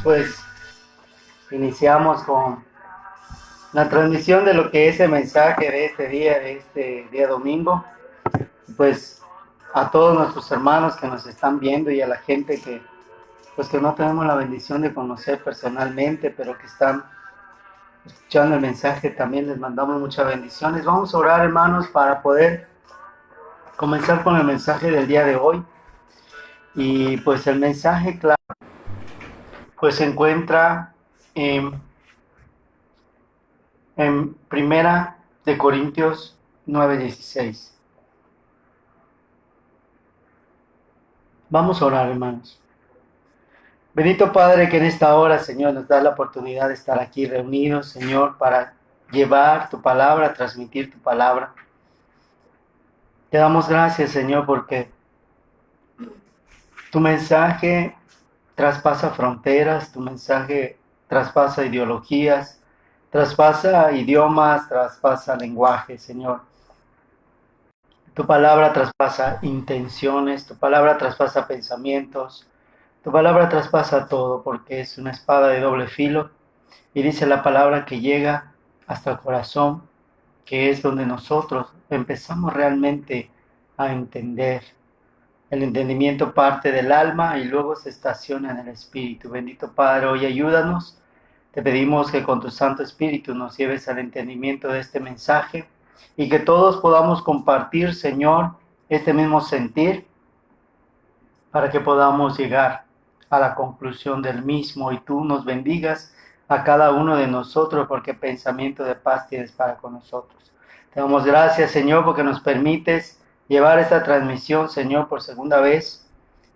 Pues iniciamos con la transmisión de lo que es el mensaje de este día domingo. Pues a todos nuestros hermanos que nos están viendo y a la gente que no tenemos la bendición de conocer personalmente, pero que están escuchando el mensaje, también les mandamos muchas bendiciones. Vamos a orar, hermanos, para poder comenzar con el mensaje del día de hoy. Y pues el mensaje, claro, pues se encuentra en Primera de Corintios 9:16. Vamos a orar, hermanos. Bendito Padre, que en esta hora, Señor, nos da la oportunidad de estar aquí reunidos, Señor, para llevar tu palabra, transmitir tu palabra. Te damos gracias, Señor, porque tu mensaje traspasa fronteras, tu mensaje traspasa ideologías, traspasa idiomas, traspasa lenguaje, Señor. Tu palabra traspasa intenciones, tu palabra traspasa pensamientos, tu palabra traspasa todo porque es una espada de doble filo y dice la palabra que llega hasta el corazón, que es donde nosotros empezamos realmente a entender. El entendimiento parte del alma y luego se estaciona en el espíritu. Bendito Padre, hoy ayúdanos. Te pedimos que con tu Santo Espíritu nos lleves al entendimiento de este mensaje y que todos podamos compartir, Señor, este mismo sentir para que podamos llegar a la conclusión del mismo y tú nos bendigas a cada uno de nosotros porque pensamiento de paz tienes para con nosotros. Te damos gracias, Señor, porque nos permites llevar esta transmisión, Señor, por segunda vez.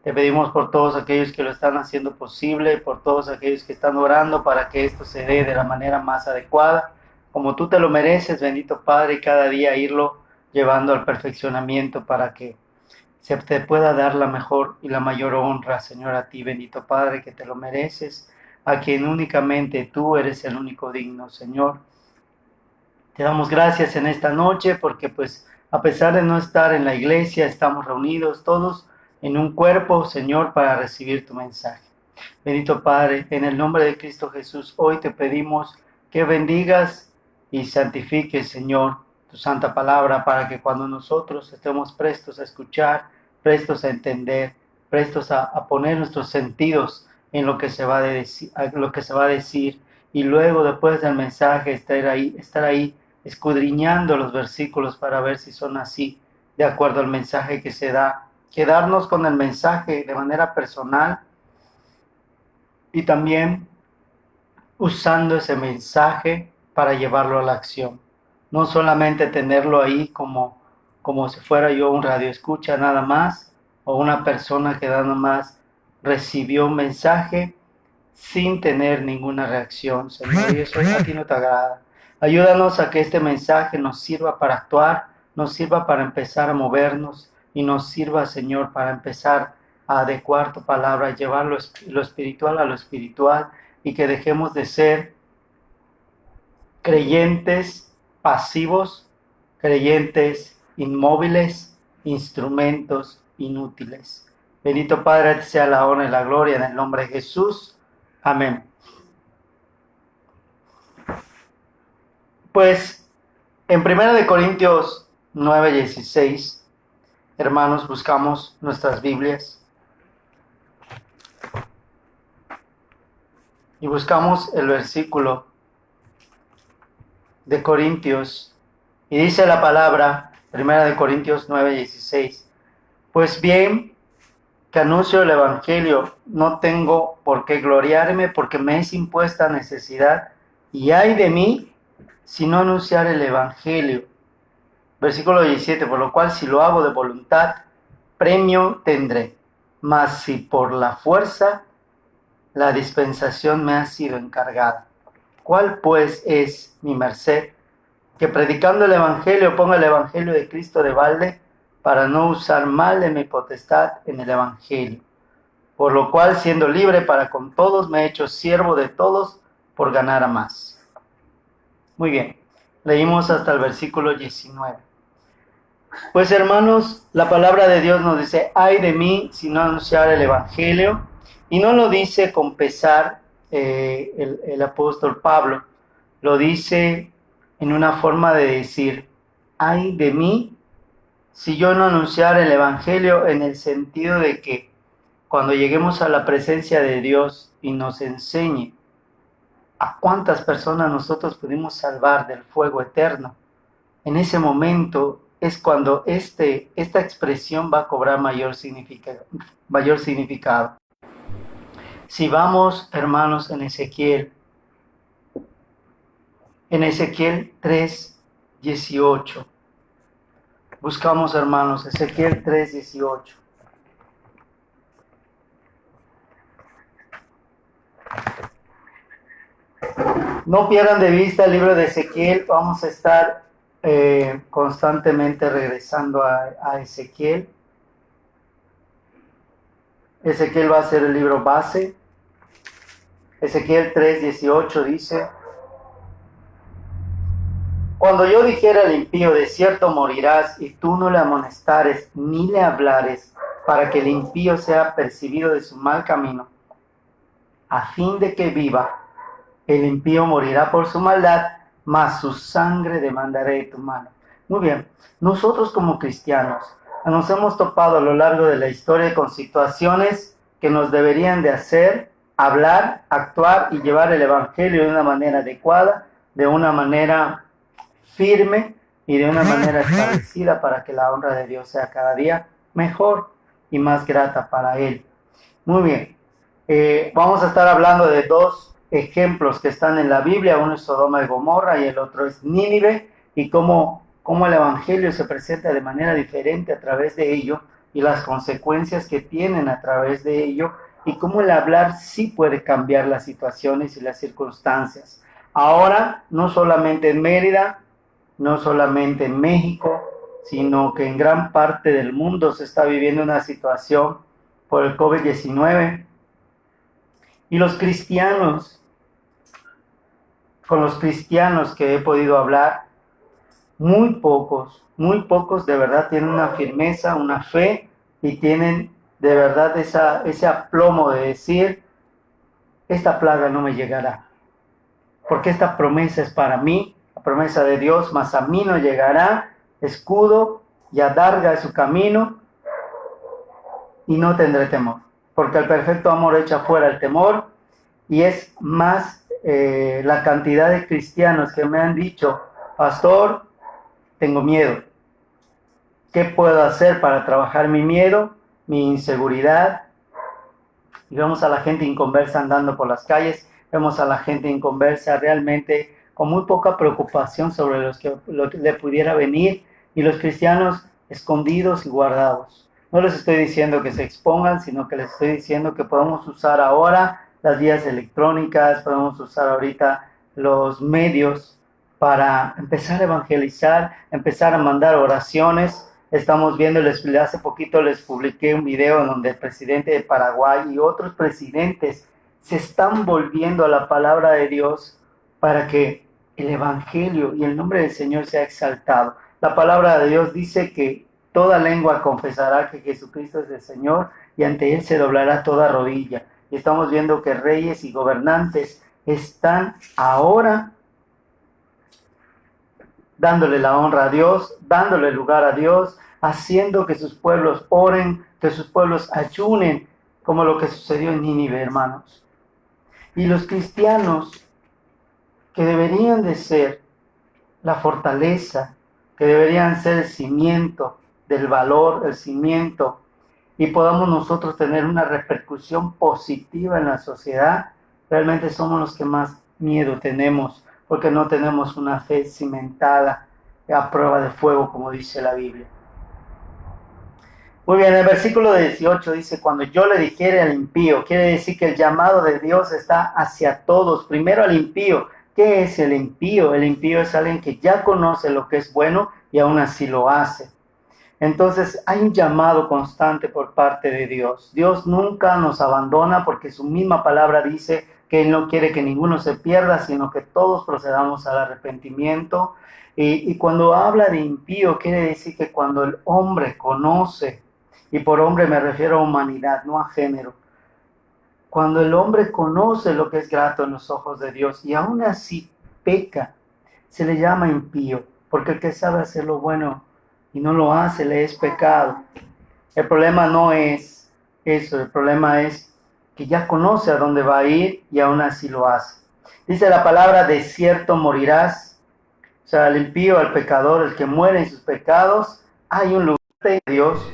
Te pedimos por todos aquellos que lo están haciendo posible, por todos aquellos que están orando para que esto se dé de la manera más adecuada, como tú te lo mereces, bendito Padre, y cada día irlo llevando al perfeccionamiento para que se te pueda dar la mejor y la mayor honra, Señor, a ti, bendito Padre, que te lo mereces, a quien únicamente tú eres el único digno, Señor. Te damos gracias en esta noche porque pues a pesar de no estar en la iglesia, estamos reunidos todos en un cuerpo, Señor, para recibir tu mensaje. Bendito Padre, en el nombre de Cristo Jesús, hoy te pedimos que bendigas y santifiques, Señor, tu santa palabra para que cuando nosotros estemos prestos a escuchar, prestos a entender, prestos a poner nuestros sentidos en lo que se va a decir, y luego después del mensaje estar ahí escudriñando los versículos para ver si son así, de acuerdo al mensaje que se da, quedarnos con el mensaje de manera personal y también usando ese mensaje para llevarlo a la acción. No solamente tenerlo ahí como si fuera yo un radioescucha nada más, o una persona que nada más recibió un mensaje sin tener ninguna reacción, Señor, y eso a ti no te agrada. Ayúdanos a que este mensaje nos sirva para actuar, nos sirva para empezar a movernos y nos sirva, Señor, para empezar a adecuar tu palabra, llevar lo espiritual a lo espiritual y que dejemos de ser creyentes pasivos, creyentes inmóviles, instrumentos inútiles. Bendito Padre, sea la honra y la gloria en el nombre de Jesús. Amén. Pues en 1 Corintios 9:16, hermanos, buscamos nuestras Biblias y buscamos el versículo de Corintios y dice la palabra, 1 Corintios 9:16, pues bien que anuncio el Evangelio, no tengo por qué gloriarme porque me es impuesta necesidad y ay de mí si no anunciar el Evangelio. Versículo 17, por lo cual si lo hago de voluntad, premio tendré, mas si por la fuerza, la dispensación me ha sido encargada. ¿Cuál pues es mi merced? Que predicando el Evangelio ponga el Evangelio de Cristo de balde para no usar mal de mi potestad en el Evangelio. Por lo cual, siendo libre para con todos, me he hecho siervo de todos por ganar a más. Muy bien, leímos hasta el versículo 19. Pues hermanos, la palabra de Dios nos dice, ay de mí si no anunciar el Evangelio, y no lo dice con pesar, el apóstol Pablo. Lo dice en una forma de decir, ay de mí si yo no anunciara el Evangelio, en el sentido de que cuando lleguemos a la presencia de Dios y nos enseñe a cuántas personas nosotros pudimos salvar del fuego eterno, en ese momento es cuando esta expresión va a cobrar mayor significado. Si vamos, hermanos, en Ezequiel 3:18. Buscamos, hermanos, Ezequiel 3:18. No pierdan de vista el libro de Ezequiel. Vamos a estar constantemente regresando a Ezequiel. Ezequiel va a ser el libro base. Ezequiel 3:18 dice: cuando yo dijera al impío, de cierto morirás, y tú no le amonestares ni le hablares, para que el impío sea percibido de su mal camino, a fin de que viva, el impío morirá por su maldad, mas su sangre demandaré de tu mano. Muy bien, nosotros como cristianos nos hemos topado a lo largo de la historia con situaciones que nos deberían de hacer hablar, actuar y llevar el evangelio de una manera adecuada, de una manera firme y de una manera establecida, para que la honra de Dios sea cada día mejor y más grata para Él. Muy bien, vamos a estar hablando de dos ejemplos que están en la Biblia. Uno es Sodoma y Gomorra y el otro es Nínive, y cómo el evangelio se presenta de manera diferente a través de ello, y las consecuencias que tienen a través de ello, y cómo el hablar sí puede cambiar las situaciones y las circunstancias. Ahora, no solamente en Mérida, no solamente en México, sino que en gran parte del mundo se está viviendo una situación por el COVID-19. Y los cristianos, con los cristianos que he podido hablar, muy pocos de verdad tienen una firmeza, una fe, y tienen de verdad ese aplomo de decir, esta plaga no me llegará, porque esta promesa es para mí, la promesa de Dios, mas a mí no llegará. Escudo y adarga es su camino, y no tendré temor, porque el perfecto amor echa fuera el temor. Y es más la cantidad de cristianos que me han dicho, pastor, tengo miedo. ¿Qué puedo hacer para trabajar mi miedo, mi inseguridad? Y vemos a la gente inconversa andando por las calles, vemos a la gente inconversa realmente con muy poca preocupación sobre lo que le pudiera venir, y los cristianos escondidos y guardados. No les estoy diciendo que se expongan, sino que les estoy diciendo que podemos usar ahora las vías electrónicas, podemos usar ahorita los medios para empezar a evangelizar, empezar a mandar oraciones. Estamos viendo, hace poquito les publiqué un video en donde el presidente de Paraguay y otros presidentes se están volviendo a la palabra de Dios para que el evangelio y el nombre del Señor sea exaltado. La palabra de Dios dice que toda lengua confesará que Jesucristo es el Señor, y ante Él se doblará toda rodilla. Y estamos viendo que reyes y gobernantes están ahora dándole la honra a Dios, dándole lugar a Dios, haciendo que sus pueblos oren, que sus pueblos ayunen, como lo que sucedió en Nínive, hermanos. Y los cristianos, que deberían de ser la fortaleza, que deberían ser el cimiento del valor, el cimiento, y podamos nosotros tener una repercusión positiva en la sociedad, realmente somos los que más miedo tenemos, porque no tenemos una fe cimentada a prueba de fuego, como dice la Biblia. Muy bien, el versículo 18 dice: cuando yo le dijere al impío, quiere decir que el llamado de Dios está hacia todos, primero al impío. ¿Qué es el impío? El impío es alguien que ya conoce lo que es bueno y aún así lo hace. Entonces hay un llamado constante por parte de Dios. Dios nunca nos abandona, porque su misma palabra dice que Él no quiere que ninguno se pierda, sino que todos procedamos al arrepentimiento. Y cuando habla de impío, quiere decir que cuando el hombre conoce, y por hombre me refiero a humanidad, no a género, Cuando el hombre conoce lo que es grato en los ojos de Dios y aún así peca, se le llama impío, porque el que sabe hacer lo bueno y no lo hace, le es pecado. El problema no es eso, el problema es que ya conoce a dónde va a ir y aún así lo hace. Dice la palabra, de cierto morirás. O sea, al impío, al pecador, el que muere en sus pecados, hay un lugar de Dios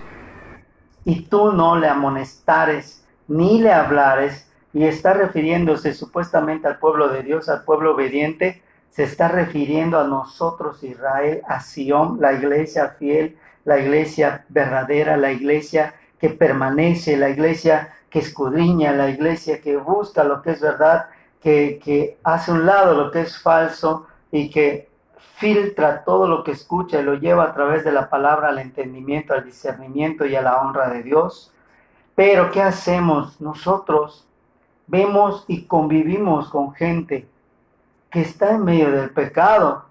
y tú no le amonestares ni le hablares, y está refiriéndose supuestamente al pueblo de Dios, al pueblo obediente, se está refiriendo a nosotros, Israel, a Sion, la iglesia fiel, la iglesia verdadera, la iglesia que permanece, la iglesia que escudriña, la iglesia que busca lo que es verdad, que hace un lado lo que es falso y que filtra todo lo que escucha y lo lleva a través de la palabra al entendimiento, al discernimiento y a la honra de Dios. Pero ¿qué hacemos? Nosotros vemos y convivimos con gente que está en medio del pecado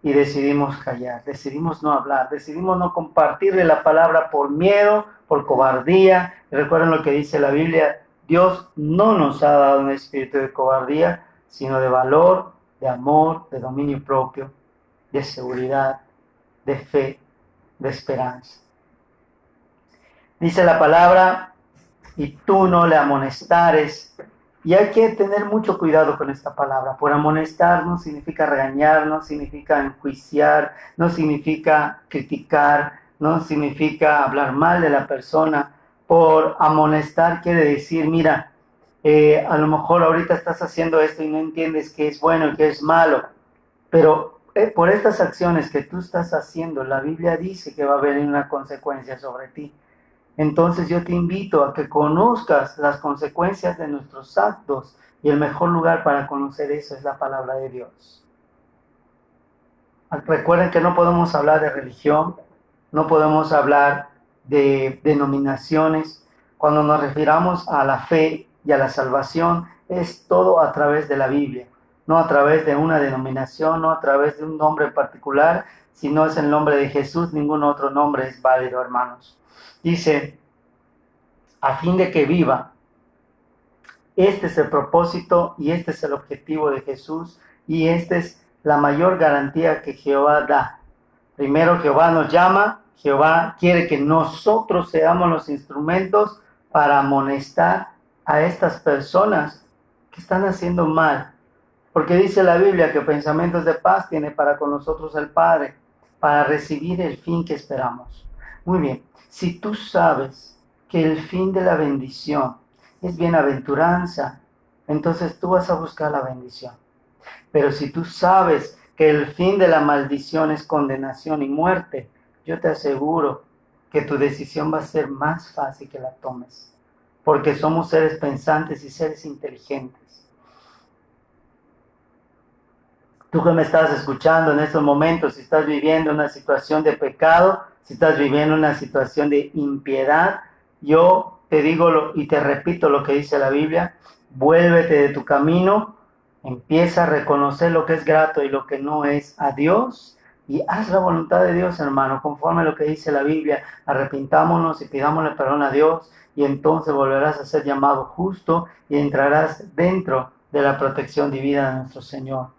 y decidimos callar, decidimos no hablar, decidimos no compartirle la palabra por miedo, por cobardía. Y recuerden lo que dice la Biblia, Dios no nos ha dado un espíritu de cobardía, sino de valor, de amor, de dominio propio, de seguridad, de fe, de esperanza. Dice la palabra, y tú no le amonestares. Y hay que tener mucho cuidado con esta palabra. Por amonestar no significa regañar, no significa enjuiciar, no significa criticar, no significa hablar mal de la persona. Por amonestar quiere decir, mira, a lo mejor ahorita estás haciendo esto y no entiendes qué es bueno y qué es malo, pero por estas acciones que tú estás haciendo, la Biblia dice que va a haber una consecuencia sobre ti. Entonces yo te invito a que conozcas las consecuencias de nuestros actos, y el mejor lugar para conocer eso es la palabra de Dios. Recuerden que no podemos hablar de religión, no podemos hablar de denominaciones. Cuando nos refiramos a la fe y a la salvación, es todo a través de la Biblia, no a través de una denominación, no a través de un nombre en particular. Si no es el nombre de Jesús, ningún otro nombre es válido, hermanos. Dice, a fin de que viva. Este es el propósito y este es el objetivo de Jesús, y esta es la mayor garantía que Jehová da. Primero, Jehová nos llama, Jehová quiere que nosotros seamos los instrumentos para amonestar a estas personas que están haciendo mal. Porque dice la Biblia que pensamientos de paz tiene para con nosotros el Padre, para recibir el fin que esperamos. Muy bien, si tú sabes que el fin de la bendición es bienaventuranza, entonces tú vas a buscar la bendición. Pero si tú sabes que el fin de la maldición es condenación y muerte, yo te aseguro que tu decisión va a ser más fácil que la tomes, porque somos seres pensantes y seres inteligentes. Tú que me estás escuchando en estos momentos, si estás viviendo una situación de pecado, si estás viviendo una situación de impiedad, yo te digo y te repito lo que dice la Biblia: vuélvete de tu camino, empieza a reconocer lo que es grato y lo que no es a Dios, y haz la voluntad de Dios, hermano, conforme a lo que dice la Biblia. Arrepintámonos y pidámosle perdón a Dios, y entonces volverás a ser llamado justo y entrarás dentro de la protección divina de nuestro Señor.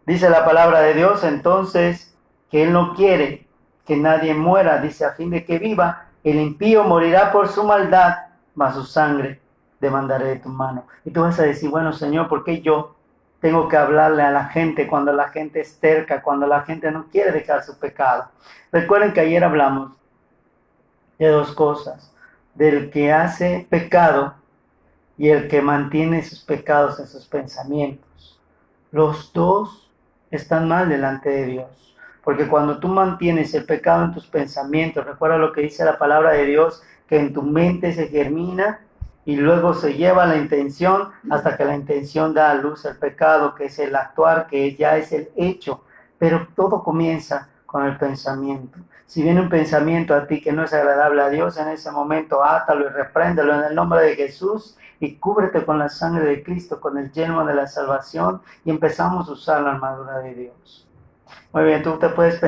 Dice la palabra de Dios entonces que Él no quiere que nadie muera, dice, a fin de que viva. El impío morirá por su maldad, mas su sangre demandaré de tu mano. Y tú vas a decir, bueno, Señor, ¿por qué yo tengo que hablarle a la gente cuando la gente es terca, cuando la gente no quiere dejar su pecado? Recuerden que ayer hablamos de dos cosas: del que hace pecado y el que mantiene sus pecados en sus pensamientos. Los dos están mal delante de Dios, porque cuando tú mantienes el pecado en tus pensamientos, recuerda lo que dice la palabra de Dios, que en tu mente se germina y luego se lleva la intención hasta que la intención da a luz el pecado, que es el actuar, que ya es el hecho. Pero todo comienza con el pensamiento. Si viene un pensamiento a ti que no es agradable a Dios, en ese momento átalo y repréndelo en el nombre de Jesús, y cúbrete con la sangre de Cristo, con el yelmo de la salvación, y empezamos a usar la armadura de Dios. Muy bien, tú te puedes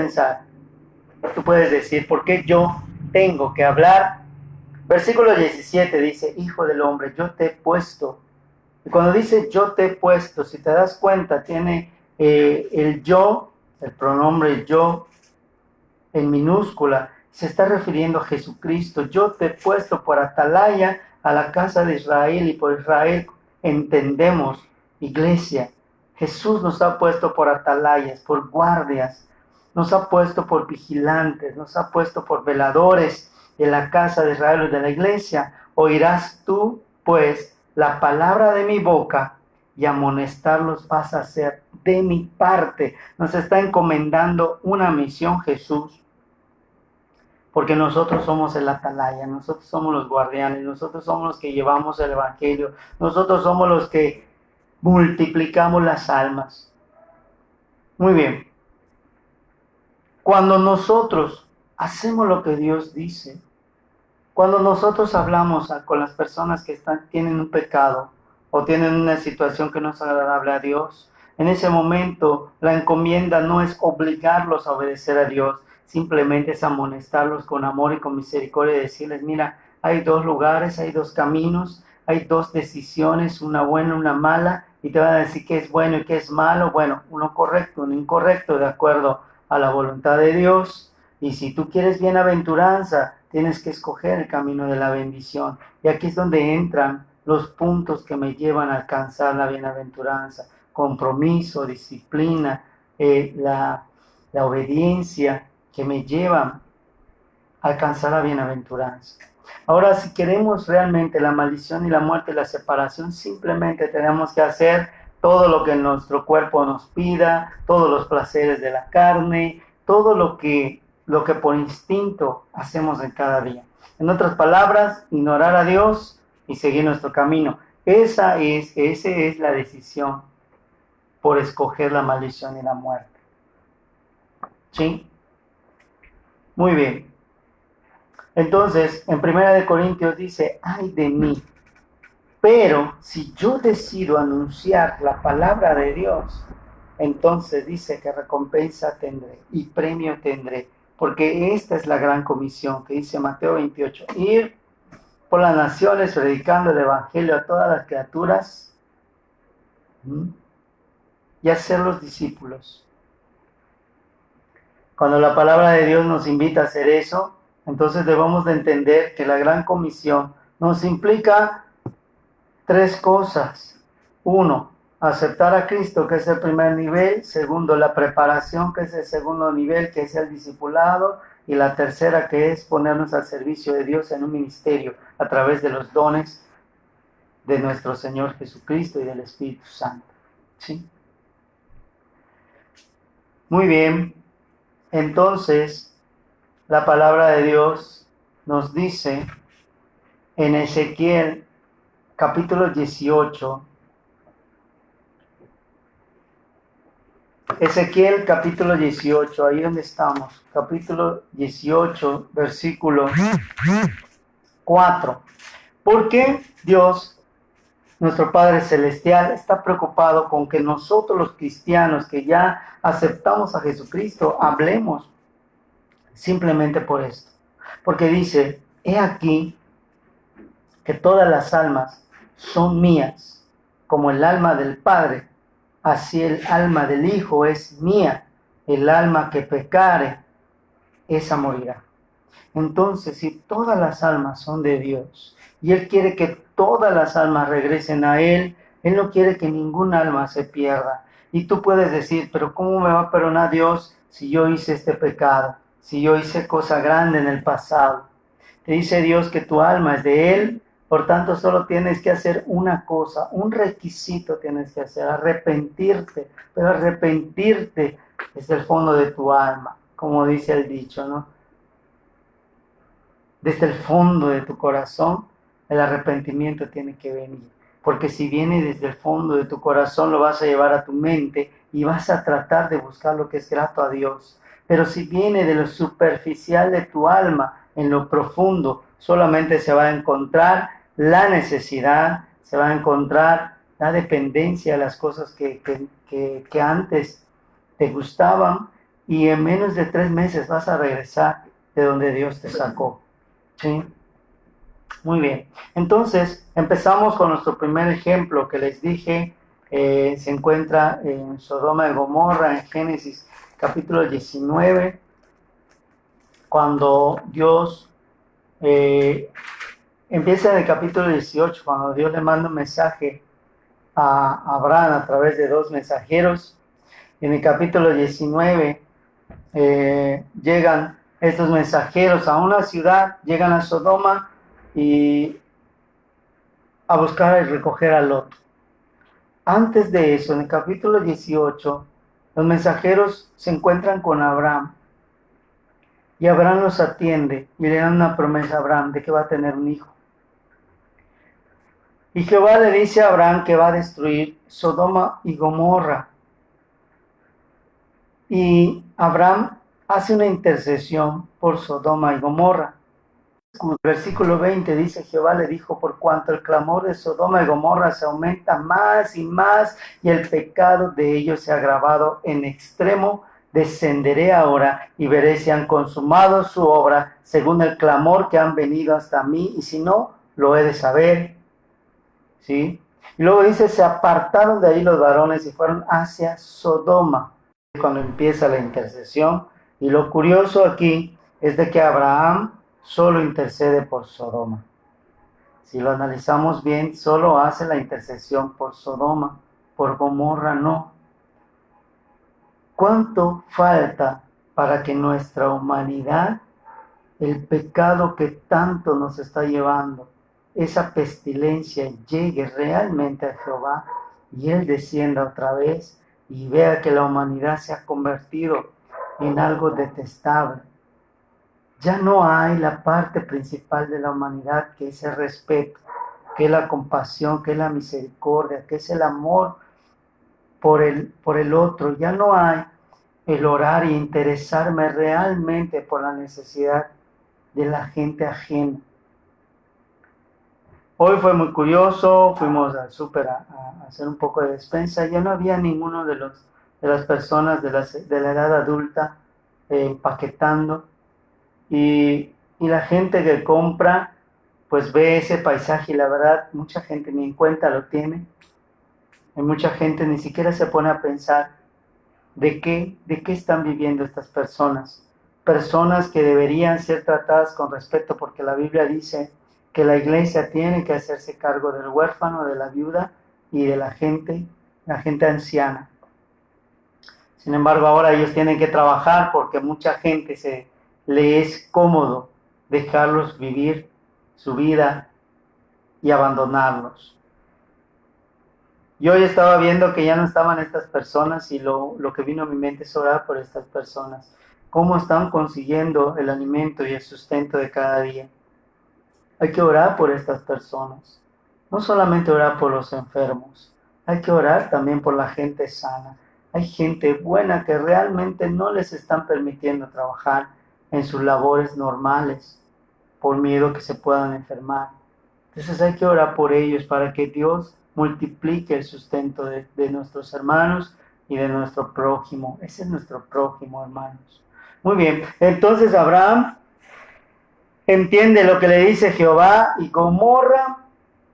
decir, ¿por qué yo tengo que hablar Versículo 17 dice, Hijo del hombre, yo te he puesto. Y cuando dice yo te he puesto, si te das cuenta, tiene el yo, el pronombre yo en minúscula, se está refiriendo a Jesucristo. Yo te he puesto por atalaya a la casa de Israel, y por Israel entendemos, iglesia. Jesús nos ha puesto por atalayas, por guardias, nos ha puesto por vigilantes, nos ha puesto por veladores de la casa de Israel y de la iglesia. Oirás tú, pues, la palabra de mi boca, y amonestarlos vas a hacer de mi parte. Nos está encomendando una misión Jesús, porque nosotros somos el atalaya, nosotros somos los guardianes, nosotros somos los que llevamos el evangelio, nosotros somos los que multiplicamos las almas. Muy bien. Cuando nosotros hacemos lo que Dios dice, cuando nosotros hablamos con las personas que tienen un pecado o tienen una situación que no es agradable a Dios, en ese momento la encomienda no es obligarlos a obedecer a Dios, simplemente es amonestarlos con amor y con misericordia y decirles, mira, hay dos lugares, hay dos caminos, hay dos decisiones, una buena, una mala, y te van a decir qué es bueno y qué es malo. Bueno, uno correcto, uno incorrecto, de acuerdo a la voluntad de Dios. Y si tú quieres bienaventuranza, tienes que escoger el camino de la bendición. Y aquí es donde entran los puntos que me llevan a alcanzar la bienaventuranza. Compromiso, disciplina, la obediencia que me llevan a alcanzar la bienaventuranza. Ahora, si queremos realmente la maldición y la muerte y la separación, simplemente tenemos que hacer todo lo que nuestro cuerpo nos pida, todos los placeres de la carne, todo lo que por instinto hacemos en cada día. En otras palabras, ignorar a Dios y seguir nuestro camino. Esa es la decisión por escoger la maldición y la muerte. ¿Sí? Muy bien. Entonces, en 1 Corintios dice, ay de mí, pero si yo decido anunciar la palabra de Dios, entonces dice que recompensa tendré y premio tendré, porque esta es la gran comisión que dice Mateo 28, ir por las naciones predicando el evangelio a todas las criaturas y hacerlos discípulos. Cuando la palabra de Dios nos invita a hacer eso, entonces debemos de entender que la gran comisión nos implica tres cosas. Uno, aceptar a Cristo, que es el primer nivel. Segundo, la preparación, que es el segundo nivel, que es el discipulado. Y la tercera, que es ponernos al servicio de Dios en un ministerio a través de los dones de nuestro Señor Jesucristo y del Espíritu Santo. ¿Sí? Muy bien. Entonces, la palabra de Dios nos dice en Ezequiel capítulo 18, Ezequiel capítulo 18, ahí donde estamos, capítulo 18, versículo 4. ¿Por qué Dios, nuestro Padre Celestial, está preocupado con que nosotros los cristianos que ya aceptamos a Jesucristo hablemos? Simplemente por esto. Porque dice, he aquí que todas las almas son mías, como el alma del Padre, así el alma del Hijo es mía. El alma que pecare, esa morirá. Entonces, si todas las almas son de Dios, y Él quiere que todas las almas regresen a Él, Él no quiere que ningún alma se pierda. Y tú puedes decir, pero ¿cómo me va a perdonar Dios si yo hice este pecado? Si yo hice cosa grande en el pasado. Te dice Dios que tu alma es de Él, por tanto solo tienes que hacer una cosa, un requisito tienes que hacer, arrepentirte, pero arrepentirte desde el fondo de tu alma, como dice el dicho, ¿no? Desde el fondo de tu corazón, el arrepentimiento tiene que venir. Porque si viene desde el fondo de tu corazón, lo vas a llevar a tu mente y vas a tratar de buscar lo que es grato a Dios. Pero si viene de lo superficial de tu alma, en lo profundo, solamente se va a encontrar la necesidad, se va a encontrar la dependencia de las cosas que antes te gustaban, y en menos de 3 meses vas a regresar de donde Dios te sacó. ¿Sí? Muy bien. Entonces, empezamos con nuestro primer ejemplo que les dije. Se encuentra en Sodoma y Gomorra, en Génesis capítulo 19, cuando Dios empieza en el capítulo 18, cuando Dios le manda un mensaje a Abraham a través de dos mensajeros. En el capítulo 19 llegan estos mensajeros a una ciudad, llegan a Sodoma y a buscar y recoger a Lot. Antes de eso, en el capítulo 18, los mensajeros se encuentran con Abraham y Abraham los atiende y le dan una promesa a Abraham de que va a tener un hijo. Y Jehová le dice a Abraham que va a destruir Sodoma y Gomorra. Y Abraham hace una intercesión por Sodoma y Gomorra. El versículo 20 dice: Jehová le dijo, por cuanto el clamor de Sodoma y Gomorra se aumenta más y más, y el pecado de ellos se ha agravado en extremo, descenderé ahora y veré si han consumado su obra según el clamor que han venido hasta mí, y si no, lo he de saber. ¿Sí? Y luego dice: se apartaron de ahí los varones y fueron hacia Sodoma. Cuando empieza la intercesión, y lo curioso aquí es de que Abraham solo intercede por Sodoma. Si lo analizamos bien, solo hace la intercesión por Sodoma, por Gomorra no. ¿Cuánto falta para que nuestra humanidad, el pecado que tanto nos está llevando, esa pestilencia, llegue realmente a Jehová y Él descienda otra vez y vea que la humanidad se ha convertido en algo detestable? Ya no hay la parte principal de la humanidad, que es el respeto, que es la compasión, que es la misericordia, que es el amor por el otro. Ya no hay el orar y interesarme realmente por la necesidad de la gente ajena. Hoy fue muy curioso, fuimos al súper a hacer un poco de despensa. Ya no había ninguno de las personas de la edad adulta empaquetando. Y la gente que compra, pues ve ese paisaje y la verdad, mucha gente ni en cuenta lo tiene. Y mucha gente ni siquiera se pone a pensar de qué están viviendo estas personas. Personas que deberían ser tratadas con respeto, porque la Biblia dice que la iglesia tiene que hacerse cargo del huérfano, de la viuda y de la gente anciana. Sin embargo, ahora ellos tienen que trabajar porque mucha gente le es cómodo dejarlos vivir su vida y abandonarlos. Y hoy estaba viendo que ya no estaban estas personas y lo que vino a mi mente es orar por estas personas. ¿Cómo están consiguiendo el alimento y el sustento de cada día? Hay que orar por estas personas. No solamente orar por los enfermos, hay que orar también por la gente sana. Hay gente buena que realmente no les están permitiendo trabajar en sus labores normales por miedo que se puedan enfermar. Entonces hay que orar por ellos para que Dios multiplique el sustento de nuestros hermanos y de nuestro prójimo. Ese es nuestro prójimo, hermanos. Muy bien, entonces Abraham entiende lo que le dice Jehová, y Gomorra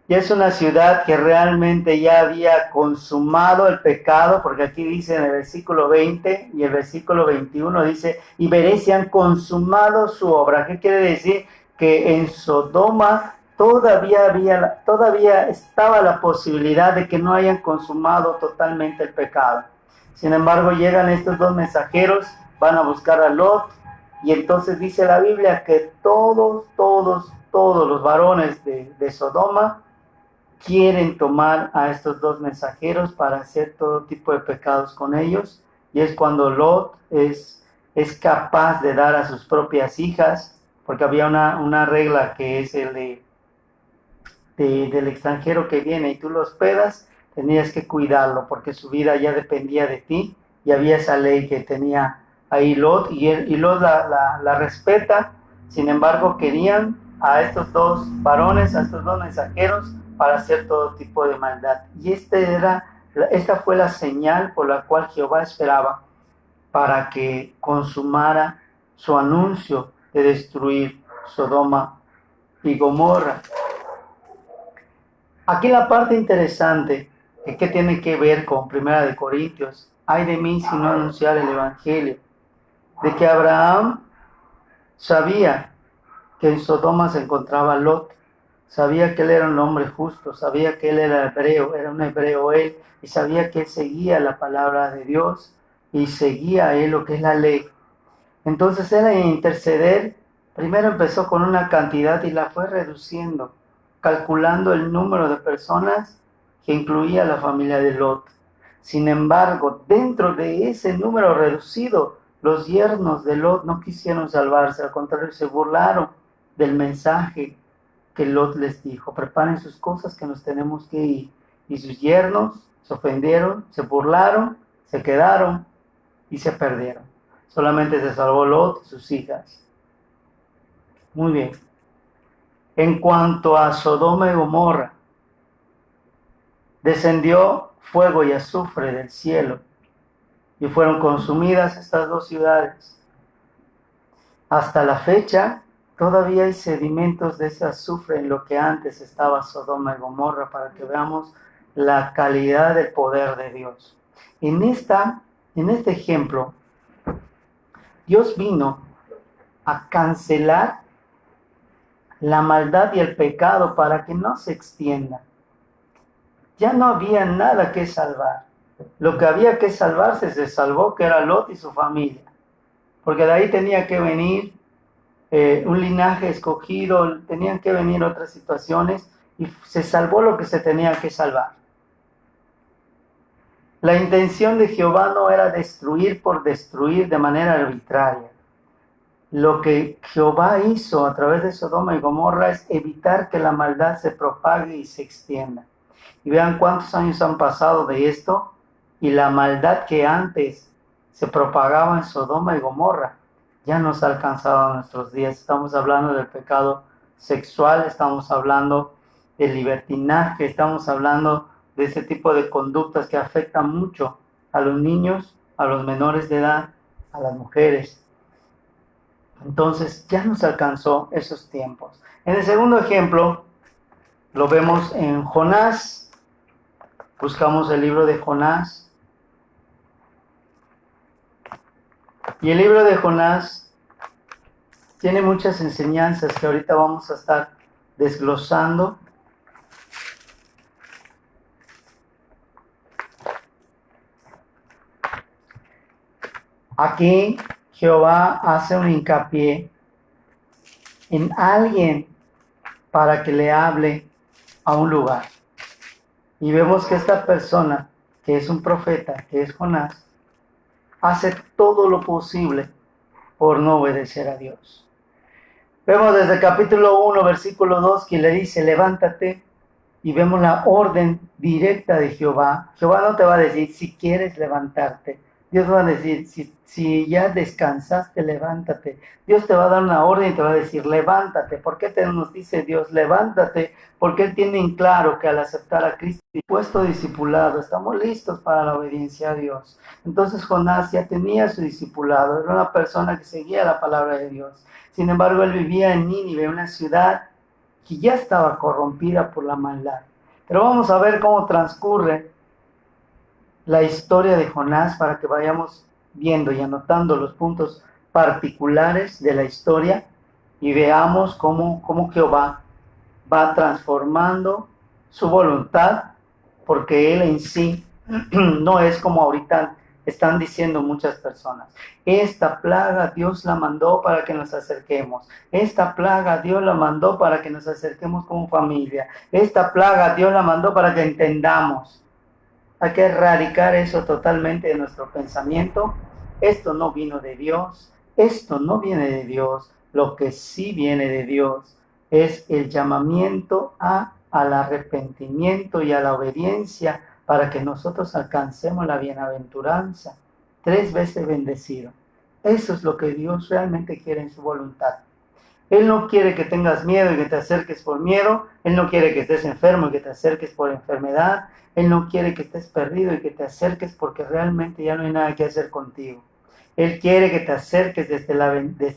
ya es una ciudad que realmente ya había consumado el pecado, porque aquí dice en el versículo 20 y el versículo 21 dice: y veré si han consumado su obra. ¿Qué quiere decir? Que en Sodoma todavía estaba la posibilidad de que no hayan consumado totalmente el pecado. Sin embargo, llegan estos dos mensajeros, van a buscar a Lot, y entonces dice la Biblia que todos los varones de Sodoma quieren tomar a estos dos mensajeros para hacer todo tipo de pecados con ellos. Y es cuando Lot es capaz de dar a sus propias hijas, porque había una regla que es el del extranjero que viene y tú lo hospedas, tenías que cuidarlo porque su vida ya dependía de ti, y había esa ley que tenía ahí Lot, y Lot la respeta. Sin embargo, querían a estos dos varones, a estos dos mensajeros, para hacer todo tipo de maldad. Y esta fue la señal por la cual Jehová esperaba para que consumara su anuncio de destruir Sodoma y Gomorra. Aquí la parte interesante es que tiene que ver con Primera de Corintios. Ay de mí si no anunciar el Evangelio. De que Abraham sabía que en Sodoma se encontraba Lot. Sabía que él era un hombre justo, sabía que él era hebreo, era un hebreo él, y sabía que él seguía la palabra de Dios y seguía él lo que es la ley. Entonces él en interceder, primero empezó con una cantidad y la fue reduciendo, calculando el número de personas que incluía la familia de Lot. Sin embargo, dentro de ese número reducido, los yernos de Lot no quisieron salvarse, al contrario, se burlaron del mensaje que Lot les dijo: preparen sus cosas que nos tenemos que ir. Y sus yernos se ofendieron, se burlaron, se quedaron y se perdieron. Solamente se salvó Lot y sus hijas. Muy bien. En cuanto a Sodoma y Gomorra, descendió fuego y azufre del cielo y fueron consumidas estas dos ciudades. Hasta la fecha, todavía hay sedimentos de ese azufre en lo que antes estaba Sodoma y Gomorra, para que veamos la calidad del poder de Dios. En este ejemplo, Dios vino a cancelar la maldad y el pecado para que no se extienda. Ya no había nada que salvar. Lo que había que salvarse se salvó, que era Lot y su familia. Porque de ahí tenía que venir un linaje escogido, tenían que venir otras situaciones y se salvó lo que se tenía que salvar. La intención de Jehová no era destruir por destruir de manera arbitraria. Lo que Jehová hizo a través de Sodoma y Gomorra es evitar que la maldad se propague y se extienda. Y vean cuántos años han pasado de esto, y la maldad que antes se propagaba en Sodoma y Gomorra ya nos ha alcanzado a nuestros días. Estamos hablando del pecado sexual, estamos hablando del libertinaje, estamos hablando de ese tipo de conductas que afectan mucho a los niños, a los menores de edad, a las mujeres. Entonces ya nos alcanzó esos tiempos. En el segundo ejemplo lo vemos en Jonás. Buscamos el libro de Jonás. Y el libro de Jonás tiene muchas enseñanzas que ahorita vamos a estar desglosando. Aquí Jehová hace un hincapié en alguien para que le hable a un lugar. Y vemos que esta persona, que es un profeta, que es Jonás, hace todo lo posible por no obedecer a Dios. Vemos desde el capítulo 1, versículo 2, que le dice: levántate, y vemos la orden directa de Jehová. Jehová no te va a decir si quieres levantarte. Dios va a decir, si ya descansaste, levántate. Dios te va a dar una orden y te va a decir, levántate. ¿Por qué nos dice Dios, levántate? Porque Él tiene en claro que al aceptar a Cristo y puesto discipulado, estamos listos para la obediencia a Dios. Entonces Jonás ya tenía su discipulado, era una persona que seguía la palabra de Dios. Sin embargo, él vivía en Nínive, una ciudad que ya estaba corrompida por la maldad. Pero vamos a ver cómo transcurre la historia de Jonás para que vayamos viendo y anotando los puntos particulares de la historia y veamos cómo Jehová va transformando su voluntad, porque Él en sí no es como ahorita están diciendo muchas personas. Esta plaga Dios la mandó para que nos acerquemos. Esta plaga Dios la mandó para que nos acerquemos como familia. Esta plaga Dios la mandó para que entendamos. Hay que erradicar eso totalmente de nuestro pensamiento. Esto no vino de Dios. Esto no viene de Dios. Lo que sí viene de Dios es el llamamiento al arrepentimiento y a la obediencia, para que nosotros alcancemos la bienaventuranza, 3 veces bendecido. Eso es lo que Dios realmente quiere en su voluntad. Él no quiere que tengas miedo y que te acerques por miedo. Él no quiere que estés enfermo y que te acerques por enfermedad. Él no quiere que estés perdido y que te acerques porque realmente ya no hay nada que hacer contigo. Él quiere que te acerques desde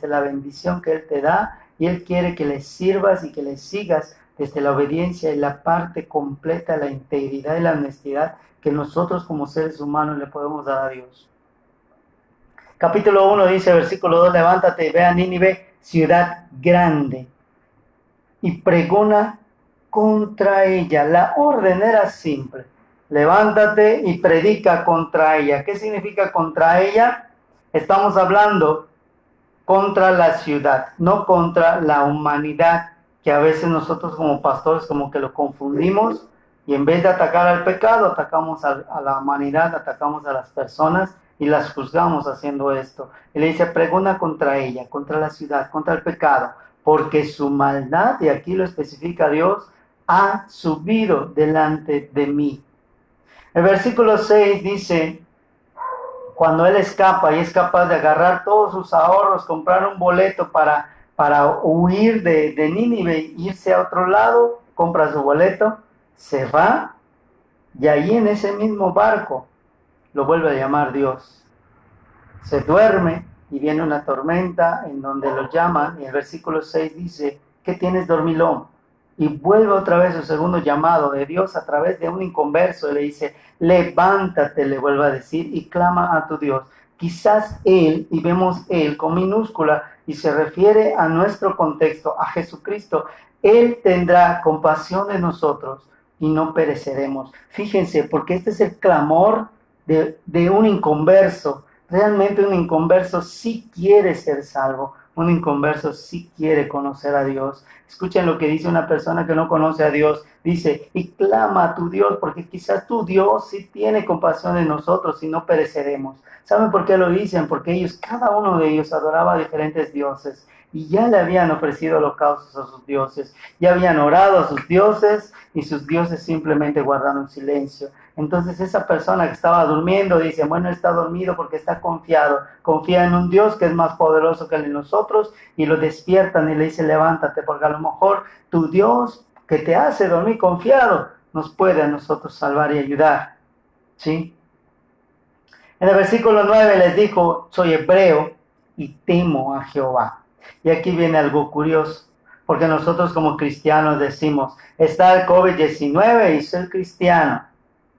la bendición que Él te da y Él quiere que le sirvas y que le sigas desde la obediencia y la parte completa, la integridad y la honestidad que nosotros como seres humanos le podemos dar a Dios. Capítulo 1 dice, versículo 2, levántate y ve a Nínive, ciudad grande, y pregona contra ella. La orden era simple. Levántate y predica contra ella. ¿Qué significa contra ella? Estamos hablando contra la ciudad, no contra la humanidad, que a veces nosotros como pastores como que lo confundimos y en vez de atacar al pecado, atacamos a la humanidad, atacamos a las personas y las juzgamos haciendo esto. Y le dice, pregona contra ella, contra la ciudad, contra el pecado, porque su maldad, y aquí lo especifica Dios, ha subido delante de mí. El versículo 6 dice, cuando él escapa y es capaz de agarrar todos sus ahorros, comprar un boleto para huir de Nínive, irse a otro lado, compra su boleto, se va, y ahí en ese mismo barco lo vuelve a llamar Dios. Se duerme y viene una tormenta en donde lo llaman, y el versículo 6 dice, ¿qué tienes, dormilón? Y vuelve otra vez su segundo llamado de Dios a través de un inconverso, y le dice, levántate, le vuelve a decir, y clama a tu Dios. Quizás él, y vemos él con minúscula, y se refiere a nuestro contexto, a Jesucristo, él tendrá compasión de nosotros y no pereceremos. Fíjense, porque este es el clamor de un inconverso. Realmente un inconverso sí quiere ser salvo, un inconverso sí quiere conocer a Dios. Escuchen lo que dice una persona que no conoce a Dios. Dice, y clama a tu Dios, porque quizás tu Dios sí tiene compasión de nosotros y no pereceremos. ¿Saben por qué lo dicen? Porque ellos, cada uno de ellos adoraba a diferentes dioses y ya le habían ofrecido holocaustos a sus dioses, ya habían orado a sus dioses y sus dioses simplemente guardaron silencio. Entonces esa persona que estaba durmiendo dice, bueno, está dormido porque está confiado, confía en un Dios que es más poderoso que el de nosotros, y lo despiertan y le dice, levántate, porque a lo mejor tu Dios que te hace dormir confiado nos puede a nosotros salvar y ayudar, ¿sí? En el versículo 9 les dijo, soy hebreo y temo a Jehová. Y aquí viene algo curioso, porque nosotros como cristianos decimos, está el COVID-19 y soy cristiano,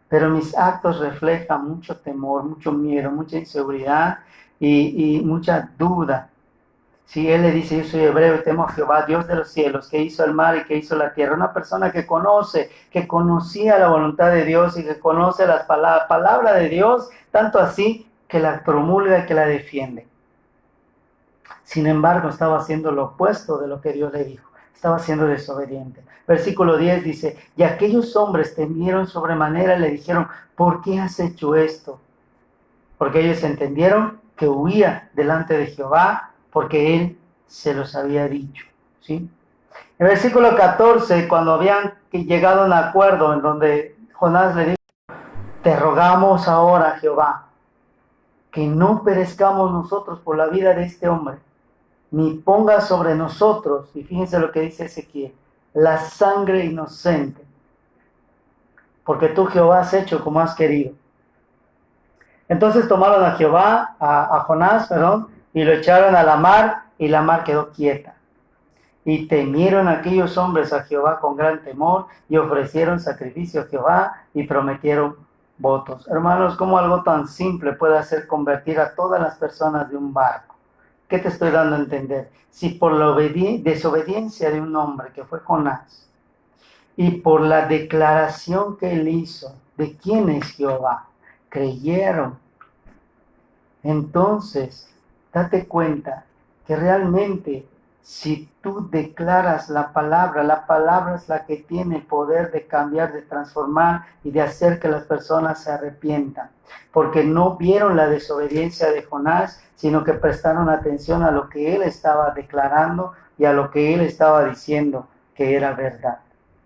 pero mis actos reflejan mucho temor, mucho miedo, mucha inseguridad y mucha duda. Si él le dice, yo soy hebreo y temo a Jehová, Dios de los cielos, que hizo el mar y que hizo la tierra, una persona que conoce, que conocía la voluntad de Dios y que conoce la palabra de Dios, tanto así que la promulga y que la defiende. Sin embargo, estaba haciendo lo opuesto de lo que Dios le dijo. Estaba siendo desobediente. Versículo 10 dice, y aquellos hombres temieron sobremanera y le dijeron, ¿por qué has hecho esto? Porque ellos entendieron que huía delante de Jehová porque él se los había dicho, ¿sí? En versículo 14, cuando habían llegado a un acuerdo en donde Jonás le dijo, te rogamos ahora, Jehová, que no perezcamos nosotros por la vida de este hombre, ni ponga sobre nosotros, y fíjense lo que dice Ezequiel, la sangre inocente, porque tú, Jehová, has hecho como has querido. Entonces tomaron a Jehová, a Jonás, y lo echaron a la mar, y la mar quedó quieta. Y temieron aquellos hombres a Jehová con gran temor, y ofrecieron sacrificio a Jehová, y prometieron votos. Hermanos, ¿cómo algo tan simple puede hacer convertir a todas las personas de un barco? ¿Qué te estoy dando a entender? Si por la desobediencia de un hombre que fue Jonás, y por la declaración que él hizo de quién es Jehová, creyeron, entonces date cuenta que realmente si tú declaras la palabra es la que tiene el poder de cambiar, de transformar y de hacer que las personas se arrepientan, porque no vieron la desobediencia de Jonás, sino que prestaron atención a lo que él estaba declarando y a lo que él estaba diciendo que era verdad,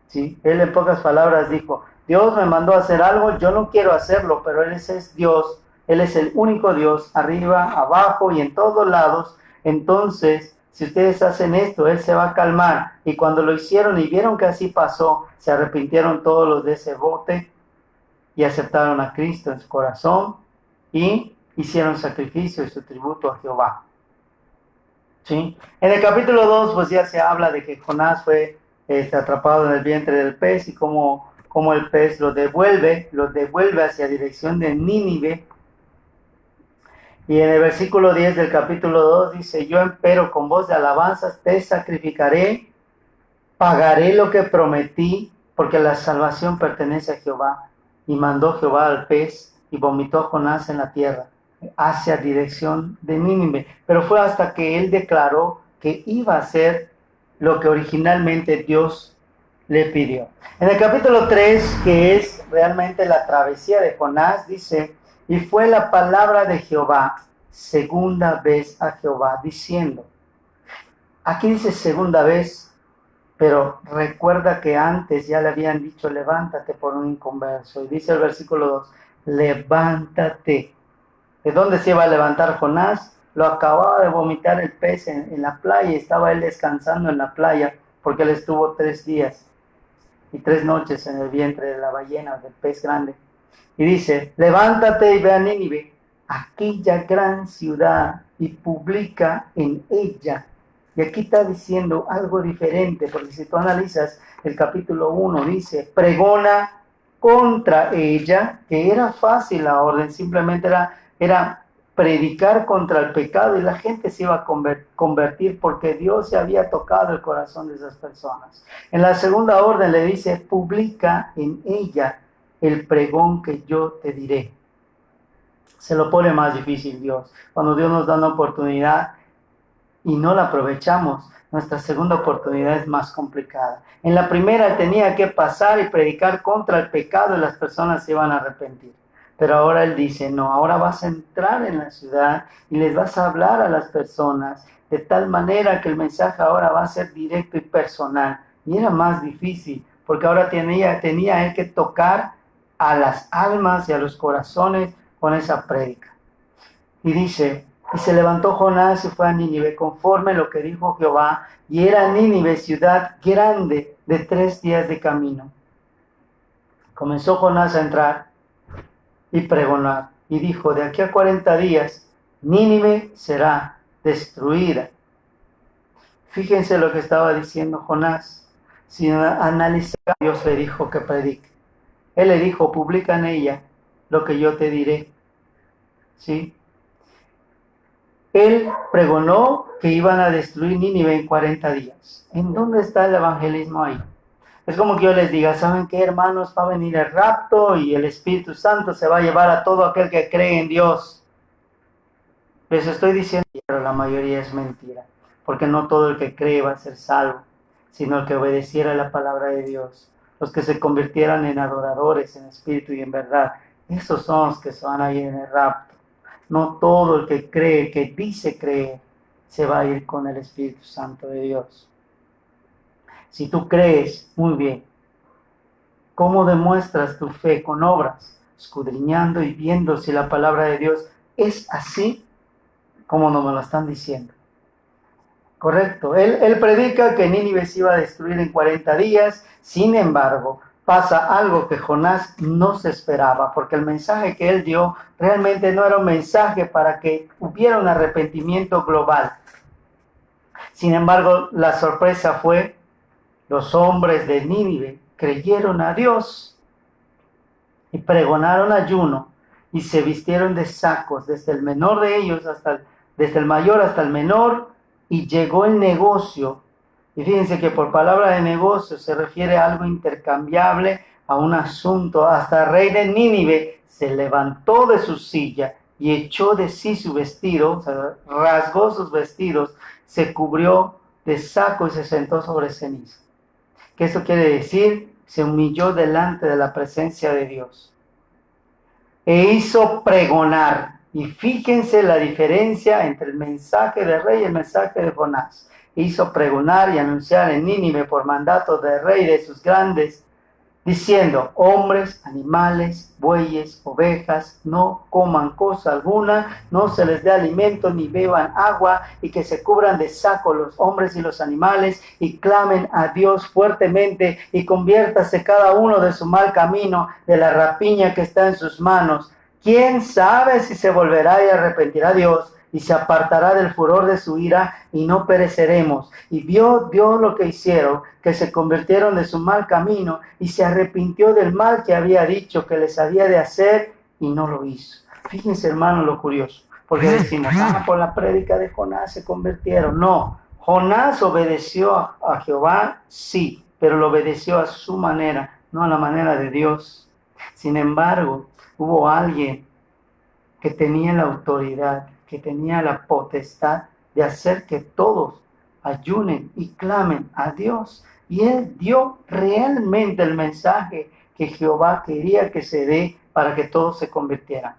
¿sí? Él en pocas palabras dijo, Dios me mandó a hacer algo, yo no quiero hacerlo, pero Él es Dios, Él es el único Dios, arriba, abajo y en todos lados. Entonces, si ustedes hacen esto, Él se va a calmar. Y cuando lo hicieron y vieron que así pasó, se arrepintieron todos los de ese bote y aceptaron a Cristo en su corazón y hicieron sacrificio y su tributo a Jehová. ¿sí? En el capítulo 2, pues ya se habla de que Jonás fue atrapado en el vientre del pez y cómo el pez lo devuelve hacia dirección de Nínive. Y en el versículo 10 del capítulo 2 dice, yo empero con voz de alabanzas te sacrificaré, pagaré lo que prometí, porque la salvación pertenece a Jehová. Y mandó Jehová al pez y vomitó a Jonás en la tierra, hacia dirección de Nínive. Pero fue hasta que él declaró que iba a hacer lo que originalmente Dios le pidió. En el capítulo 3, que es realmente la travesía de Jonás, dice, y fue la palabra de Jehová segunda vez a Jehová, diciendo, aquí dice segunda vez, pero recuerda que antes ya le habían dicho, levántate por un inconverso. Y dice el versículo 2, levántate. ¿De dónde se iba a levantar Jonás? Lo acababa de vomitar el pez en la playa. Estaba él descansando en la playa porque él estuvo 3 días y 3 noches en el vientre de la ballena, del pez grande. Y dice, levántate y ve a Nínive, aquella gran ciudad, y publica en ella. Y aquí está diciendo algo diferente, porque si tú analizas el capítulo 1, dice, pregona contra ella, que era fácil la orden, simplemente era predicar contra el pecado y la gente se iba a convertir porque Dios se había tocado el corazón de esas personas. En la segunda orden le dice, publica en ella el pregón que yo te diré. Se lo pone más difícil Dios. Cuando Dios nos da una oportunidad y no la aprovechamos, nuestra segunda oportunidad es más complicada. En la primera tenía que pasar y predicar contra el pecado y las personas se iban a arrepentir. Pero ahora Él dice, no, ahora vas a entrar en la ciudad y les vas a hablar a las personas de tal manera que el mensaje ahora va a ser directo y personal. Y era más difícil, porque ahora tenía Él que tocar a las almas y a los corazones con esa prédica. Y dice, y se levantó Jonás y fue a Nínive conforme lo que dijo Jehová, y era Nínive ciudad grande de 3 días de camino. Comenzó Jonás a entrar y pregonar, y dijo, de aquí a 40 días, Nínive será destruida. Fíjense lo que estaba diciendo Jonás. Si analizamos, Dios le dijo que predique. Él le dijo, publica en ella lo que yo te diré. ¿Sí? Él pregonó que iban a destruir Nínive en 40 días. ¿En dónde está el evangelismo ahí? Es como que yo les diga, ¿saben qué, hermanos? Va a venir el rapto y el Espíritu Santo se va a llevar a todo aquel que cree en Dios. Les estoy diciendo, pero la mayoría es mentira. Porque no todo el que cree va a ser salvo, sino el que obedeciera la palabra de Dios. Los que se convirtieran en adoradores, en espíritu y en verdad. Esos son los que se van a ir en el rapto. No todo el que cree, que dice creer, se va a ir con el Espíritu Santo de Dios. Si tú crees, muy bien. ¿Cómo demuestras tu fe? Con obras, escudriñando y viendo si la palabra de Dios es así como nos lo están diciendo. Correcto. Él predica que Nínive se iba a destruir en 40 días. Sin embargo, pasa algo que Jonás no se esperaba, porque el mensaje que él dio realmente no era un mensaje para que hubiera un arrepentimiento global. Sin embargo, la sorpresa fue, los hombres de Nínive creyeron a Dios y pregonaron ayuno y se vistieron de sacos, desde el menor de ellos desde el mayor hasta el menor, y llegó el negocio. Y fíjense que por palabra de negocio se refiere a algo intercambiable, a un asunto. Hasta el rey de Nínive se levantó de su silla y echó de sí su vestido, o sea, rasgó sus vestidos, se cubrió de saco y se sentó sobre ceniza. ¿Qué eso quiere decir? Se humilló delante de la presencia de Dios. E hizo pregonar. Y fíjense la diferencia entre el mensaje del rey y el mensaje de Jonás. Hizo pregonar y anunciar en Nínive por mandato del rey de sus grandes, diciendo, hombres, animales, bueyes, ovejas, no coman cosa alguna, no se les dé alimento ni beban agua, y que se cubran de saco los hombres y los animales, y clamen a Dios fuertemente, y conviértase cada uno de su mal camino, de la rapiña que está en sus manos. ¿Quién sabe si se volverá y arrepentirá Dios y se apartará del furor de su ira y no pereceremos. Y vio Dios lo que hicieron, que se convirtieron de su mal camino y se arrepintió del mal que había dicho que les había de hacer y no lo hizo. Fíjense, hermano, lo curioso, porque decimos, por la prédica de Jonás se convirtieron. No, Jonás obedeció a Jehová, sí, pero lo obedeció a su manera, no a la manera de Dios. Sin embargo, hubo alguien que tenía la autoridad, que tenía la potestad de hacer que todos ayunen y clamen a Dios. Y él dio realmente el mensaje que Jehová quería que se dé para que todos se convirtieran.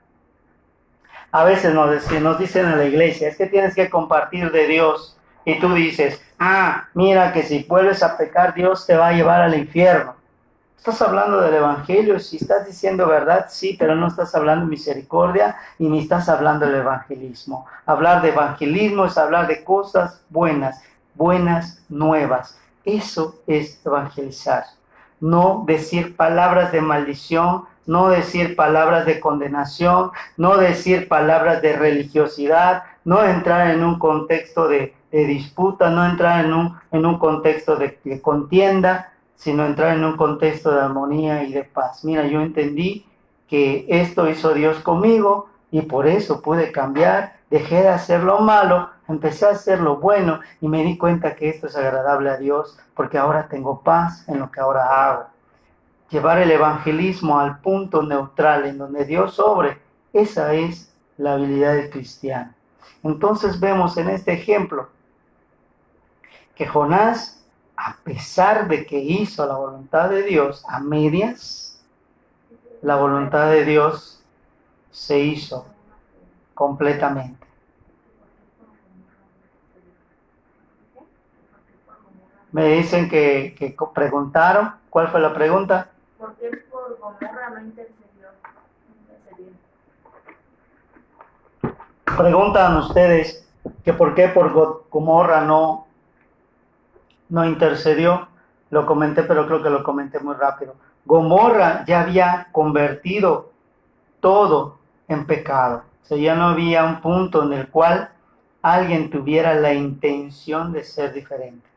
A veces nos dicen en la iglesia, es que tienes que compartir de Dios. Y tú dices, mira que si vuelves a pecar, Dios te va a llevar al infierno. Estás hablando del evangelio, si estás diciendo verdad, sí, pero no estás hablando de misericordia y ni estás hablando del evangelismo. Hablar de evangelismo es hablar de cosas buenas, buenas nuevas. Eso es evangelizar. No decir palabras de maldición, no decir palabras de condenación, no decir palabras de religiosidad, no entrar en un contexto de disputa, no entrar en un contexto de contienda, sino entrar en un contexto de armonía y de paz. Mira, yo entendí que esto hizo Dios conmigo y por eso pude cambiar, dejé de hacer lo malo, empecé a hacer lo bueno y me di cuenta que esto es agradable a Dios porque ahora tengo paz en lo que ahora hago. Llevar el evangelismo al punto neutral en donde Dios obre, esa es la habilidad del cristiano. Entonces vemos en este ejemplo que Jonás, a pesar de que hizo la voluntad de Dios a medias, la voluntad de Dios se hizo completamente. Me dicen que preguntaron, ¿cuál fue la pregunta? ¿Por qué por Gomorra no intercedió? Preguntan ustedes que por qué por Gomorra no intercedió. Lo comenté, pero creo que lo comenté muy rápido. Gomorra ya había convertido todo en pecado. O sea, ya no había un punto en el cual alguien tuviera la intención de ser diferente.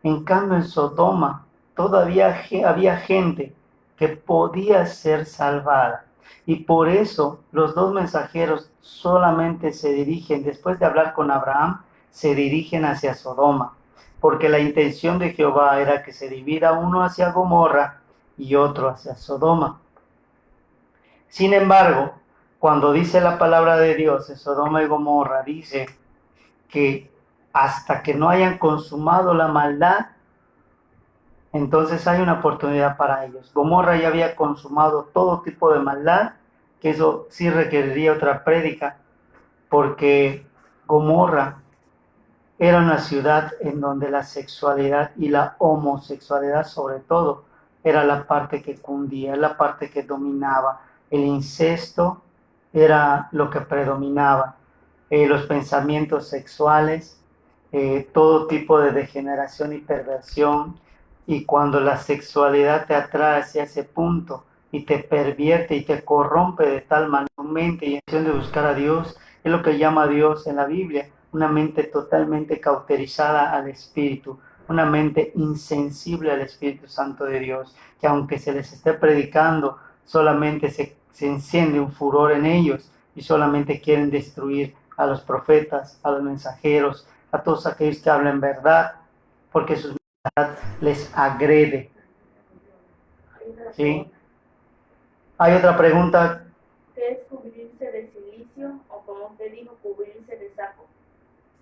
En cambio, en Sodoma todavía había gente que podía ser salvada. Y por eso los dos mensajeros solamente se dirigen, después de hablar con Abraham, se dirigen hacia Sodoma. Porque la intención de Jehová era que se divida uno hacia Gomorra y otro hacia Sodoma. Sin embargo, cuando dice la palabra de Dios en Sodoma y Gomorra, dice que hasta que no hayan consumado la maldad, entonces hay una oportunidad para ellos. Gomorra ya había consumado todo tipo de maldad, que eso sí requeriría otra prédica, porque Gomorra era una ciudad en donde la sexualidad y la homosexualidad sobre todo era la parte que cundía, la parte que dominaba. El incesto era lo que predominaba, los pensamientos sexuales, todo tipo de degeneración y perversión. Y cuando la sexualidad te atrae hacia ese punto y te pervierte y te corrompe de tal manera tu mente y intención de buscar a Dios, es lo que llama a Dios en la Biblia, una mente totalmente cauterizada al Espíritu, una mente insensible al Espíritu Santo de Dios, que aunque se les esté predicando, solamente se enciende un furor en ellos y solamente quieren destruir a los profetas, a los mensajeros, a todos aquellos que hablan verdad, porque su verdad les agrede. ¿Sí? Hay otra pregunta. ¿Qué es cubrirse de silicio o, como usted dijo, cubrirse de saco?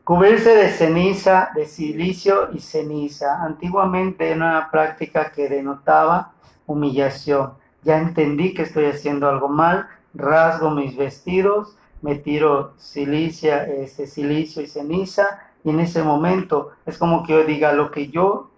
Cubrirse de ceniza, de silicio y ceniza. Antiguamente era una práctica que denotaba humillación. Ya entendí que estoy haciendo algo mal, rasgo mis vestidos, me tiro silicio y ceniza, y en ese momento es como que yo diga, lo que yo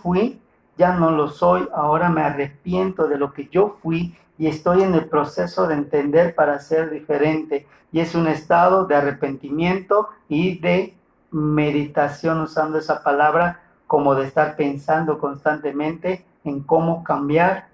fui, ya no lo soy, ahora me arrepiento de lo que yo fui y estoy en el proceso de entender para ser diferente. Y es un estado de arrepentimiento y de meditación, usando esa palabra, como de estar pensando constantemente en cómo cambiar,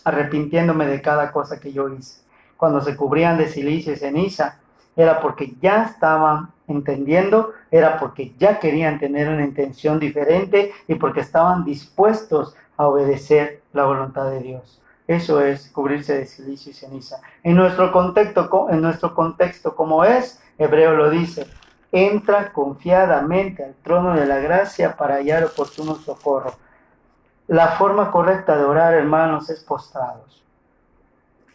arrepintiéndome de cada cosa que yo hice. Cuando se cubrían de silicio y ceniza, era porque ya estaban entendiendo, era porque ya querían tener una intención diferente y porque estaban dispuestos a obedecer la voluntad de Dios. Eso es cubrirse de silicio y ceniza. En nuestro contexto, como es, Hebreo lo dice, entra confiadamente al trono de la gracia para hallar oportuno socorro. La forma correcta de orar, hermanos, es postrados.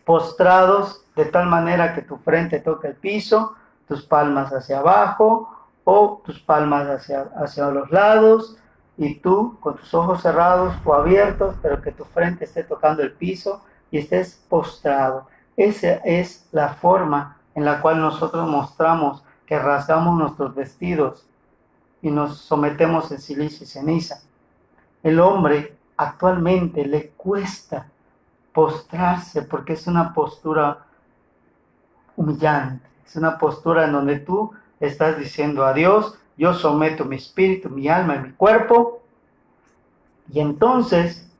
Postrados de tal manera que tu frente toque el piso, tus palmas hacia abajo o tus palmas hacia los lados, y tú con tus ojos cerrados o abiertos, pero que tu frente esté tocando el piso y estés postrado. Esa es la forma en la cual nosotros mostramos que rasgamos nuestros vestidos y nos sometemos en silicio y ceniza. El hombre actualmente le cuesta postrarse porque es una postura humillante, es una postura en donde tú estás diciendo a Dios, yo someto mi espíritu, mi alma y mi cuerpo, y entonces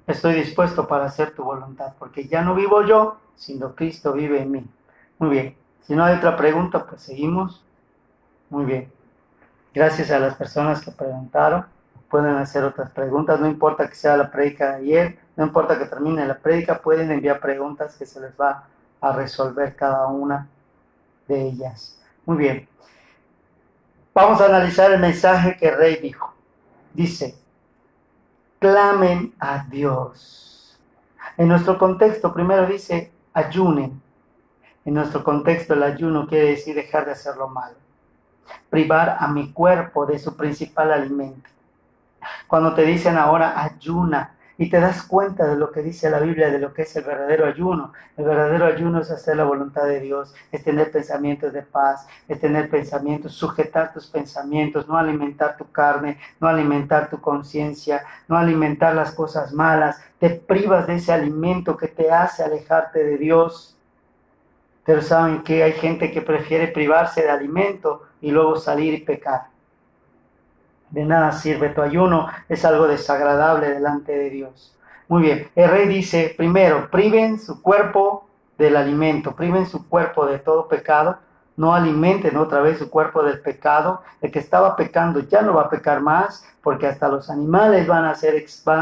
estoy dispuesto para hacer tu voluntad, porque ya no vivo yo, sino Cristo vive en mí. Muy bien, si no hay otra pregunta, pues seguimos. Muy bien, gracias a las personas que preguntaron. Pueden hacer otras preguntas, no importa que sea la prédica de ayer, no importa que termine la prédica, pueden enviar preguntas que se les va a resolver cada una de ellas. Muy bien, vamos a analizar el mensaje que el rey dijo. Dice, clamen a Dios. En nuestro contexto, primero dice, ayunen. En nuestro contexto, el ayuno quiere decir dejar de hacer lo malo, privar a mi cuerpo de su principal alimento. Cuando te dicen ahora ayuna y te das cuenta de lo que dice la Biblia, de lo que es el verdadero ayuno. El verdadero ayuno es hacer la voluntad de Dios, es tener pensamientos de paz, es tener pensamientos, sujetar tus pensamientos, no alimentar tu carne, no alimentar tu conciencia, no alimentar las cosas malas. Te privas de ese alimento que te hace alejarte de Dios. Pero ¿saben qué? Hay gente que prefiere privarse de alimento y luego salir y pecar. De nada sirve tu ayuno, es algo desagradable delante de Dios. Muy bien, el rey dice, primero, priven su cuerpo del alimento, priven su cuerpo de todo pecado, no alimenten otra vez su cuerpo del pecado. El que estaba pecando ya no va a pecar más, porque hasta los animales van a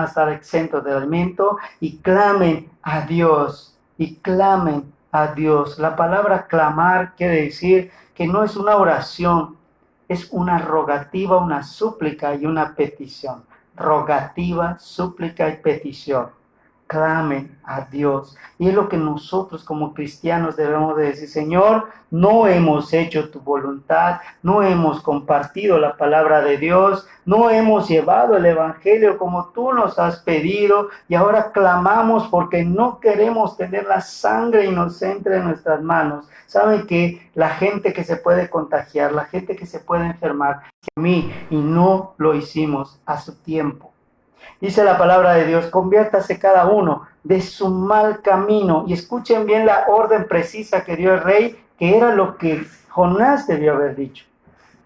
estar exentos del alimento, y clamen a Dios, y clamen a Dios. La palabra clamar quiere decir que no es una oración, es una rogativa, una súplica y una petición. Rogativa, súplica y petición. Clamen a Dios. Y es lo que nosotros como cristianos debemos de decir, Señor, no hemos hecho tu voluntad, no hemos compartido la palabra de Dios, no hemos llevado el evangelio como tú nos has pedido, y ahora clamamos porque no queremos tener la sangre inocente en nuestras manos. Saben que la gente que se puede contagiar, la gente que se puede enfermar, a mí, y no lo hicimos a su tiempo. Dice la palabra de Dios, conviértase cada uno de su mal camino. Y escuchen bien la orden precisa que dio el rey, que era lo que Jonás debió haber dicho.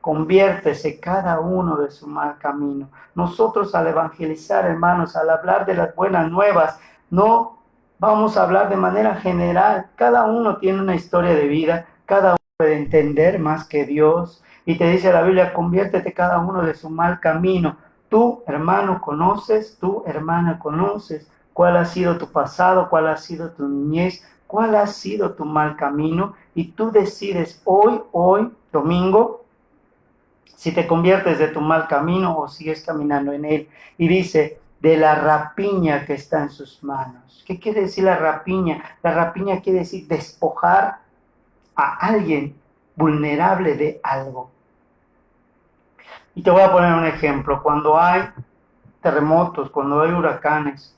Conviértese cada uno de su mal camino. Nosotros al evangelizar, hermanos, al hablar de las buenas nuevas, no vamos a hablar de manera general. Cada uno tiene una historia de vida, cada uno puede entender más que Dios. Y te dice la Biblia, conviértete cada uno de su mal camino. Tú, hermano, conoces, tú, hermana, conoces cuál ha sido tu pasado, cuál ha sido tu niñez, cuál ha sido tu mal camino, y tú decides hoy, domingo, si te conviertes de tu mal camino o sigues caminando en él. Y dice, de la rapiña que está en sus manos. ¿Qué quiere decir la rapiña? La rapiña quiere decir despojar a alguien vulnerable de algo. Y te voy a poner un ejemplo. Cuando hay terremotos, cuando hay huracanes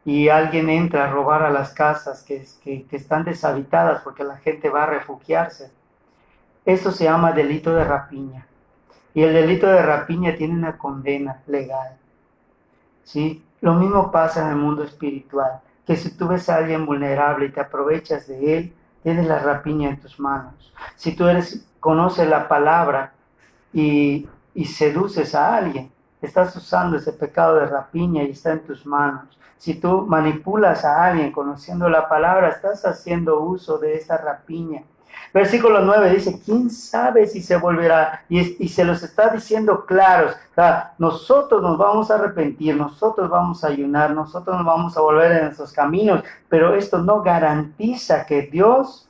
y alguien entra a robar a las casas que están deshabitadas porque la gente va a refugiarse, eso se llama delito de rapiña. Y el delito de rapiña tiene una condena legal, ¿sí? Lo mismo pasa en el mundo espiritual, que si tú ves a alguien vulnerable y te aprovechas de él, tienes la rapiña en tus manos. Si tú conoces la palabra y seduces a alguien, estás usando ese pecado de rapiña y está en tus manos. Si tú manipulas a alguien conociendo la palabra, estás haciendo uso de esta rapiña. Versículo 9 dice, ¿quién sabe si se volverá? Y se los está diciendo claros. O sea, nosotros nos vamos a arrepentir, nosotros vamos a ayunar, nosotros nos vamos a volver en nuestros caminos, pero esto no garantiza que Dios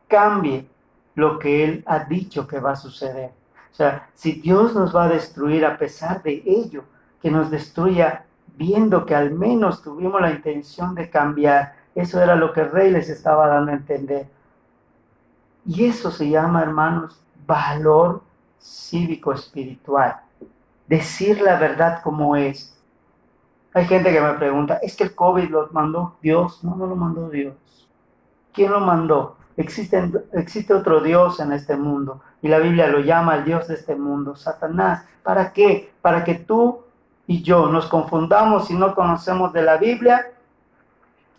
cambie lo que Él ha dicho que va a suceder. O sea, si Dios nos va a destruir a pesar de ello, que nos destruya viendo que al menos tuvimos la intención de cambiar. Eso era lo que el rey les estaba dando a entender. Y eso se llama, hermanos, valor cívico espiritual. Decir la verdad como es. Hay gente que me pregunta, ¿es que el COVID lo mandó Dios? No, no lo mandó Dios. ¿Quién lo mandó? Existe otro Dios en este mundo. Y la Biblia lo llama el Dios de este mundo, Satanás. ¿Para qué? Para que tú y yo nos confundamos si no conocemos de la Biblia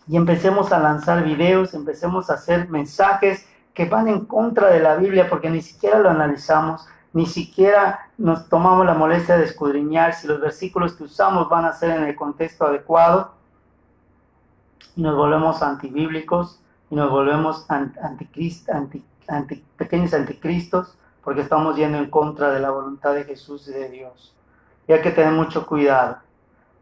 y empecemos a lanzar videos, empecemos a hacer mensajes que van en contra de la Biblia porque ni siquiera lo analizamos, ni siquiera nos tomamos la molestia de escudriñar si los versículos que usamos van a ser en el contexto adecuado y nos volvemos antibíblicos y nos volvemos pequeños anticristos porque estamos yendo en contra de la voluntad de Jesús y de Dios. Y hay que tener mucho cuidado.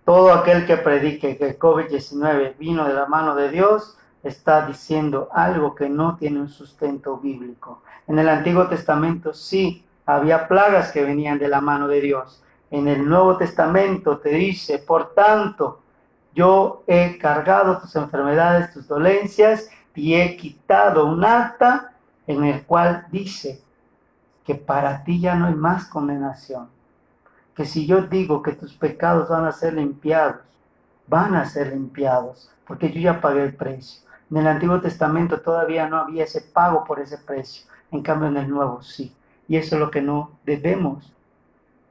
Todo aquel que predique que el COVID-19 vino de la mano de Dios está diciendo algo que no tiene un sustento bíblico. En el Antiguo Testamento sí había plagas que venían de la mano de Dios. En el Nuevo Testamento te dice, por tanto, yo he cargado tus enfermedades, tus dolencias, y he quitado un acta en el cual dice que para ti ya no hay más condenación. Que si yo digo que tus pecados van a ser limpiados, porque yo ya pagué el precio. En el Antiguo Testamento todavía no había ese pago por ese precio, en cambio en el Nuevo sí. Y eso es lo que no debemos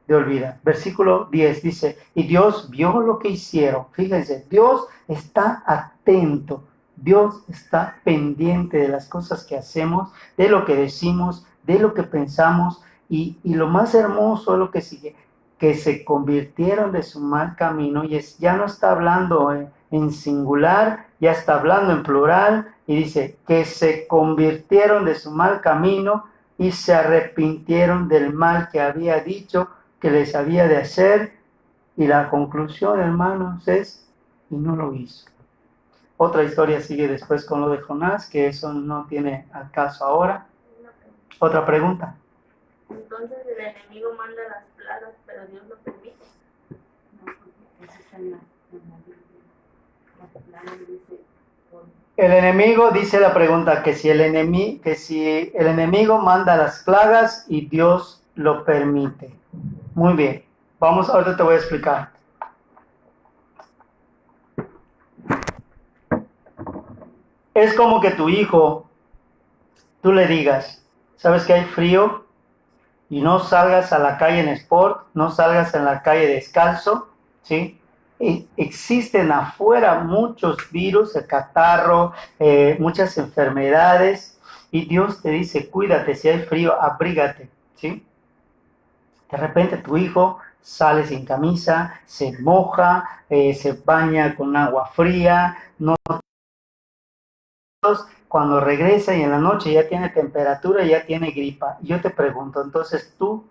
de olvidar. Versículo 10 dice, y Dios vio lo que hicieron. Fíjense, Dios está atento, Dios está pendiente de las cosas que hacemos, de lo que decimos, de lo que pensamos, y lo más hermoso es lo que sigue, que se convirtieron de su mal camino, y ya no está hablando en singular, ya está hablando en plural, y dice que se convirtieron de su mal camino y se arrepintieron del mal que había dicho que les había de hacer, y la conclusión, hermanos, es, y no lo hizo. Otra historia sigue después con lo de Jonás, que eso no tiene al caso ahora. Otra pregunta. Entonces el enemigo manda las plagas, pero Dios lo permite. No, porque eso está en la Biblia. Las plagas dice... El enemigo dice la pregunta que si el enemigo manda las plagas y Dios lo permite. Muy bien, vamos, ahorita te voy a explicar. Es como que tu hijo, tú le digas, ¿sabes que hay frío? Y no salgas a la calle en sport, no salgas en la calle descalzo, ¿sí? Existen afuera muchos virus, el catarro, muchas enfermedades, y Dios te dice, cuídate, si hay frío, abrígate, ¿sí? De repente tu hijo sale sin camisa, se moja, se baña con agua fría, no, cuando regresa y en la noche ya tiene temperatura, ya tiene gripa. Yo te pregunto, entonces, ¿tú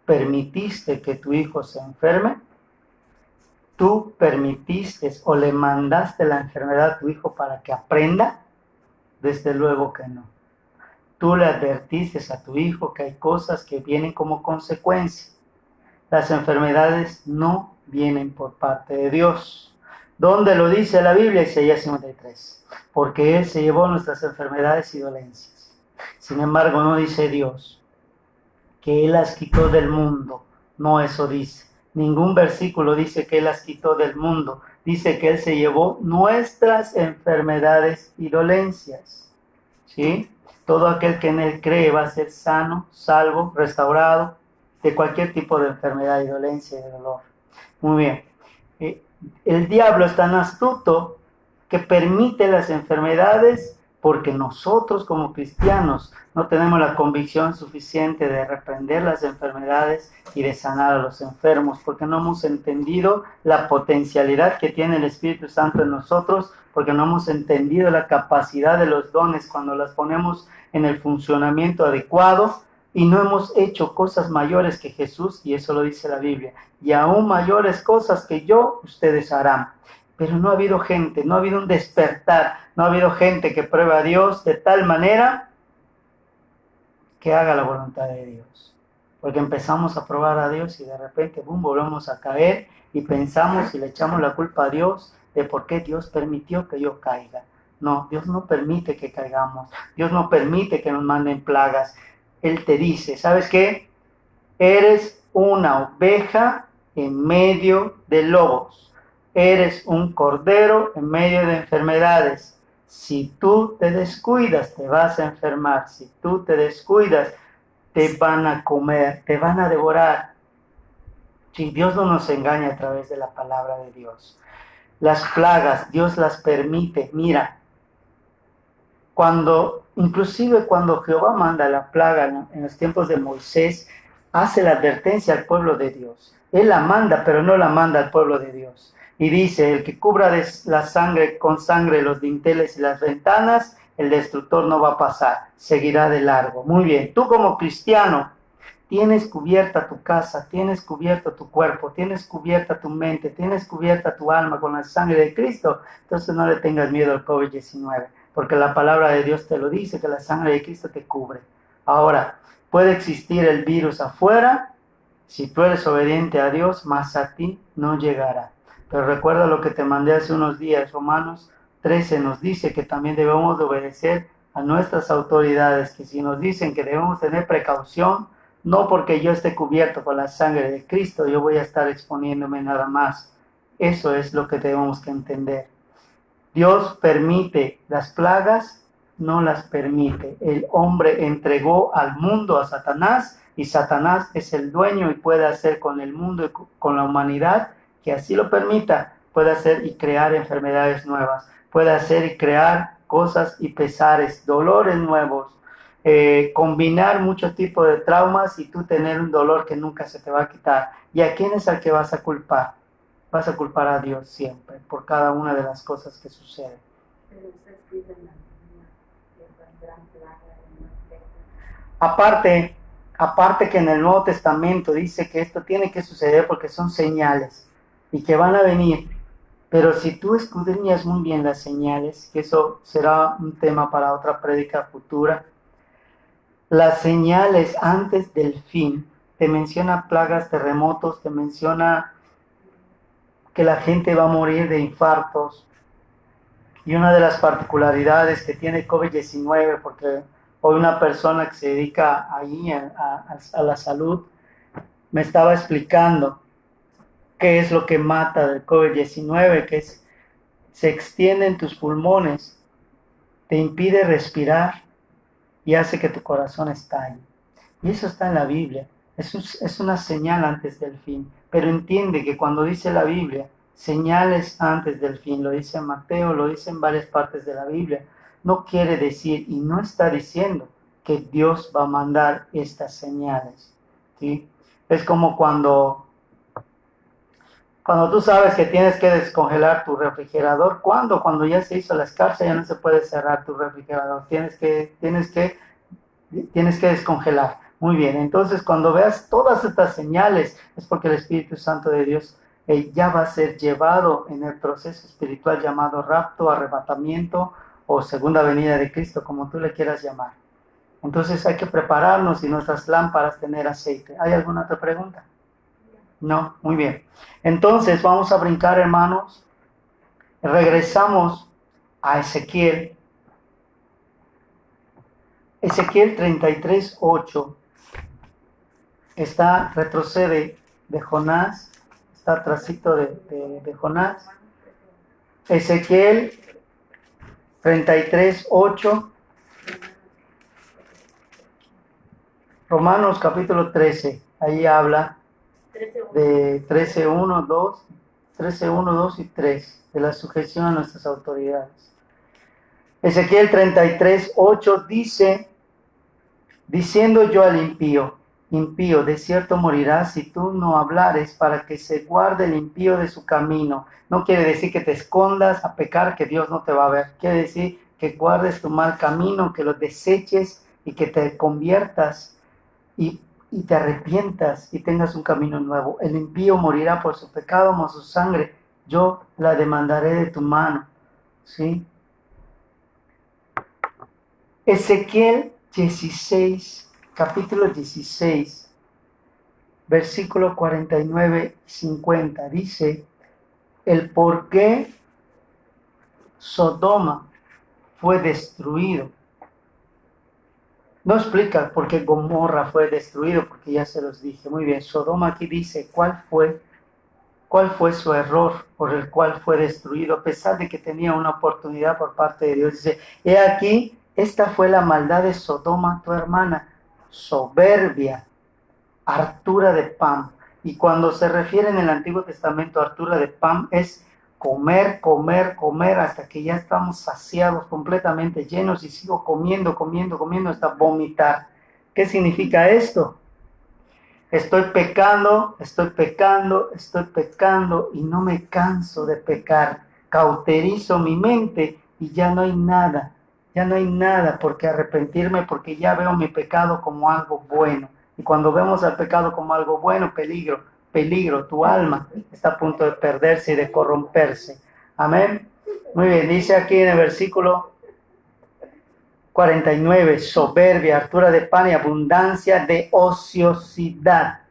permitiste que tu hijo se enferme? ¿Tú permitiste o le mandaste la enfermedad a tu hijo para que aprenda? Desde luego que no. Tú le advertiste a tu hijo que hay cosas que vienen como consecuencia. Las enfermedades no vienen por parte de Dios. ¿Dónde lo dice la Biblia? Isaías 53. Porque Él se llevó nuestras enfermedades y dolencias. Sin embargo, no dice Dios que Él las quitó del mundo. No, eso dice. Ningún versículo dice que Él las quitó del mundo. Dice que Él se llevó nuestras enfermedades y dolencias. ¿Sí? Todo aquel que en Él cree va a ser sano, salvo, restaurado de cualquier tipo de enfermedad y dolencia y de dolor. Muy bien. El diablo es tan astuto que permite las enfermedades porque nosotros como cristianos no tenemos la convicción suficiente de reprender las enfermedades y de sanar a los enfermos, porque no hemos entendido la potencialidad que tiene el Espíritu Santo en nosotros, porque no hemos entendido la capacidad de los dones cuando las ponemos en el funcionamiento adecuado, y no hemos hecho cosas mayores que Jesús, y eso lo dice la Biblia, y aún mayores cosas que yo, ustedes harán. Pero no ha habido gente, no ha habido un despertar, no ha habido gente que pruebe a Dios de tal manera que haga la voluntad de Dios. Porque empezamos a probar a Dios y de repente, boom, volvemos a caer y pensamos y le echamos la culpa a Dios de por qué Dios permitió que yo caiga. No, Dios no permite que caigamos. Dios no permite que nos manden plagas. Él te dice, ¿sabes qué? Eres una oveja en medio de lobos. Eres un cordero en medio de enfermedades. Si tú te descuidas, te vas a enfermar. Si tú te descuidas, te van a comer, te van a devorar. Si Dios no nos engaña a través de la palabra de Dios. Las plagas, Dios las permite. Mira, inclusive cuando Jehová manda la plaga en los tiempos de Moisés, hace la advertencia al pueblo de Dios. Él la manda, pero no la manda al pueblo de Dios. Y dice, el que cubra la sangre con sangre los dinteles y las ventanas, el destructor no va a pasar, seguirá de largo. Muy bien, tú como cristiano tienes cubierta tu casa, tienes cubierto tu cuerpo, tienes cubierta tu mente, tienes cubierta tu alma con la sangre de Cristo, entonces no le tengas miedo al COVID-19, porque la palabra de Dios te lo dice, que la sangre de Cristo te cubre. Ahora, puede existir el virus afuera, si tú eres obediente a Dios, más a ti no llegará. Pero recuerda lo que te mandé hace unos días, Romanos 13 nos dice que también debemos de obedecer a nuestras autoridades, que si nos dicen que debemos tener precaución, no porque yo esté cubierto con la sangre de Cristo, yo voy a estar exponiéndome nada más. Eso es lo que tenemos que entender. Dios permite las plagas, no las permite. El hombre entregó al mundo a Satanás, y Satanás es el dueño y puede hacer con el mundo y con la humanidad, que así lo permita, puede hacer y crear enfermedades nuevas, puede hacer y crear cosas y pesares, dolores nuevos, combinar muchos tipos de traumas y tú tener un dolor que nunca se te va a quitar. ¿Y a quién es al que vas a culpar? Vas a culpar a Dios siempre por cada una de las cosas que suceden. Aparte que en el Nuevo Testamento dice que esto tiene que suceder porque son señales y que van a venir. Pero si tú escudriñas muy bien las señales, que eso será un tema para otra prédica futura, las señales antes del fin, te menciona plagas, terremotos, te menciona que la gente va a morir de infartos. Y una de las particularidades que tiene COVID-19, porque hoy una persona que se dedica ahí a la salud me estaba explicando qué es lo que mata del COVID-19, que se extiende en tus pulmones, te impide respirar y hace que tu corazón estalle. Y eso está en la Biblia. Es una señal antes del fin. Pero entiende que cuando dice la Biblia, señales antes del fin, lo dice Mateo, lo dice en varias partes de la Biblia, no quiere decir y no está diciendo que Dios va a mandar estas señales, ¿sí? Es como cuando tú sabes que tienes que descongelar tu refrigerador. ¿Cuándo? Cuando ya se hizo la escarcha, ya no se puede cerrar tu refrigerador. Tienes que descongelar. Muy bien, entonces cuando veas todas estas señales, es porque el Espíritu Santo de Dios ya va a ser llevado en el proceso espiritual llamado rapto, arrebatamiento o segunda venida de Cristo, como tú le quieras llamar. Entonces hay que prepararnos y nuestras lámparas tener aceite. ¿Hay alguna otra pregunta? No, muy bien. Entonces vamos a brincar, hermanos. Regresamos a Ezequiel. Ezequiel 33:8. Retrocede de Jonás, está atrásito de Jonás. Ezequiel 33:8. Romanos capítulo 13, ahí habla de 13:1, 2 y 3, de la sujeción a nuestras autoridades. Ezequiel 33:8 dice, diciendo yo al impío, impío, de cierto morirás si tú no hablares, para que se guarde el impío de su camino. No quiere decir que te escondas a pecar, que Dios no te va a ver. Quiere decir que guardes tu mal camino, que lo deseches y que te conviertas y te arrepientas y tengas un camino nuevo. El impío morirá por su pecado, mas su sangre yo la demandaré de tu mano. ¿Sí? Ezequiel 16, capítulo 16, versículo 49 y 50, dice, el por qué Sodoma fue destruido. No explica por qué Gomorra fue destruido, porque ya se los dije. Muy bien, Sodoma aquí dice cuál fue su error por el cual fue destruido, a pesar de que tenía una oportunidad por parte de Dios. Dice, he aquí, esta fue la maldad de Sodoma, tu hermana, soberbia, hartura de pan. Y cuando se refiere en el Antiguo Testamento a hartura de pan, es comer, comer, comer, hasta que ya estamos saciados, completamente llenos, y sigo comiendo, comiendo, comiendo, hasta vomitar. ¿Qué significa esto? Estoy pecando, estoy pecando, estoy pecando y no me canso de pecar. Cauterizo mi mente y ya no hay nada por qué arrepentirme, porque ya veo mi pecado como algo bueno. Y cuando vemos al pecado como algo bueno, peligro, peligro, tu alma está a punto de perderse y de corromperse. Amén. Muy bien, dice aquí en el versículo 49, soberbia, hartura de pan y abundancia de ociosidad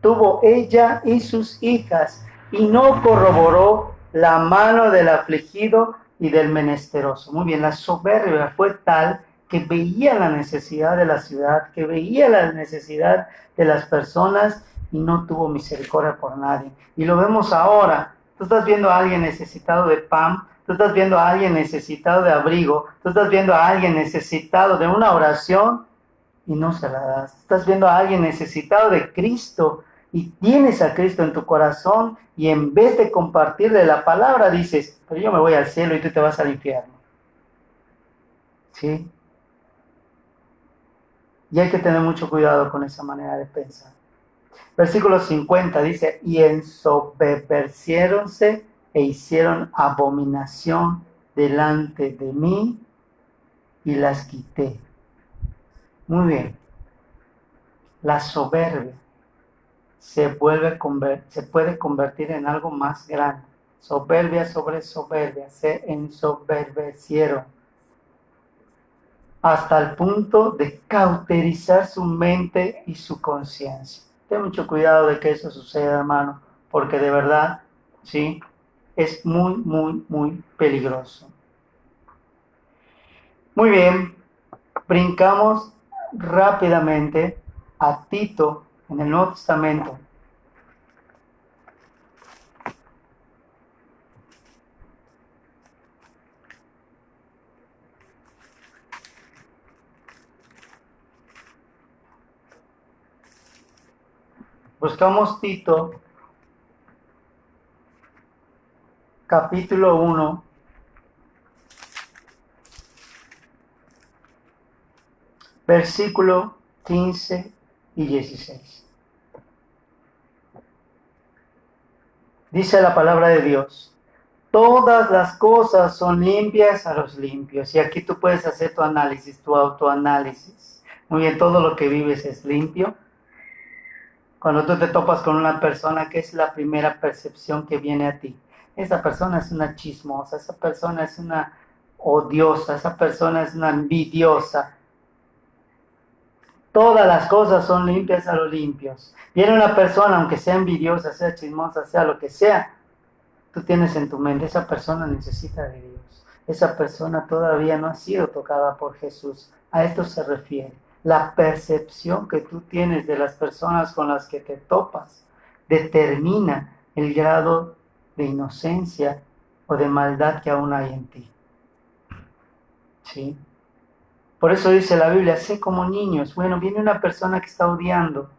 tuvo ella y sus hijas, y no corroboró la mano del afligido y del menesteroso. Muy bien, la soberbia fue tal que veía la necesidad de la ciudad, que veía la necesidad de las personas y no tuvo misericordia por nadie. Y lo vemos ahora. Tú estás viendo a alguien necesitado de pan, tú estás viendo a alguien necesitado de abrigo, tú estás viendo a alguien necesitado de una oración y no se la das. Estás viendo a alguien necesitado de Cristo y tienes a Cristo en tu corazón y en vez de compartirle la palabra dices, pero yo me voy al cielo y tú te vas al infierno. ¿Sí? Y hay que tener mucho cuidado con esa manera de pensar. Versículo 50 dice, y ensoberbeciéronse e hicieron abominación delante de mí y las quité. Muy bien. La soberbia se puede convertir en algo más grande. Soberbia sobre soberbia, se ensoberbecieron hasta el punto de cauterizar su mente y su conciencia. Ten mucho cuidado de que eso suceda, hermano, porque de verdad, sí, es muy, muy, muy peligroso. Muy bien, brincamos rápidamente a Tito en el Nuevo Testamento. Buscamos Tito, capítulo 1, versículo 15 y 16. Dice la palabra de Dios, todas las cosas son limpias a los limpios. Y aquí tú puedes hacer tu análisis, tu autoanálisis. Muy bien, todo lo que vives es limpio. Cuando tú te topas con una persona, ¿qué es la primera percepción que viene a ti? Esa persona es una chismosa, esa persona es una odiosa, esa persona es una envidiosa. Todas las cosas son limpias a los limpios. Viene una persona, aunque sea envidiosa, sea chismosa, sea lo que sea, tú tienes en tu mente, esa persona necesita de Dios. Esa persona todavía no ha sido tocada por Jesús. A esto se refiere. La percepción que tú tienes de las personas con las que te topas determina el grado de inocencia o de maldad que aún hay en ti. ¿Sí? Por eso dice la Biblia, sé como niños. Bueno, viene una persona que está odiando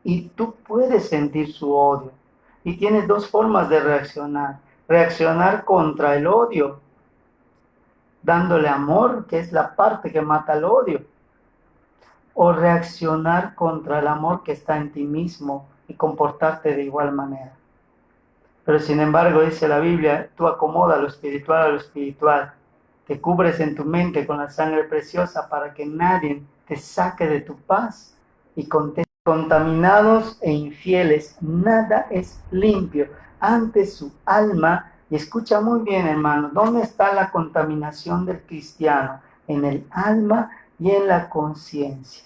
y tú puedes sentir su odio. Y tienes dos formas de reaccionar. Reaccionar contra el odio dándole amor, que es la parte que mata el odio, o reaccionar contra el amor que está en ti mismo y comportarte de igual manera. Pero sin embargo, dice la Biblia, tú acomoda lo espiritual a lo espiritual, te cubres en tu mente con la sangre preciosa para que nadie te saque de tu paz y contaminados e infieles, nada es limpio ante su alma. Y escucha muy bien, hermano, ¿dónde está la contaminación del cristiano? En el alma y en la conciencia.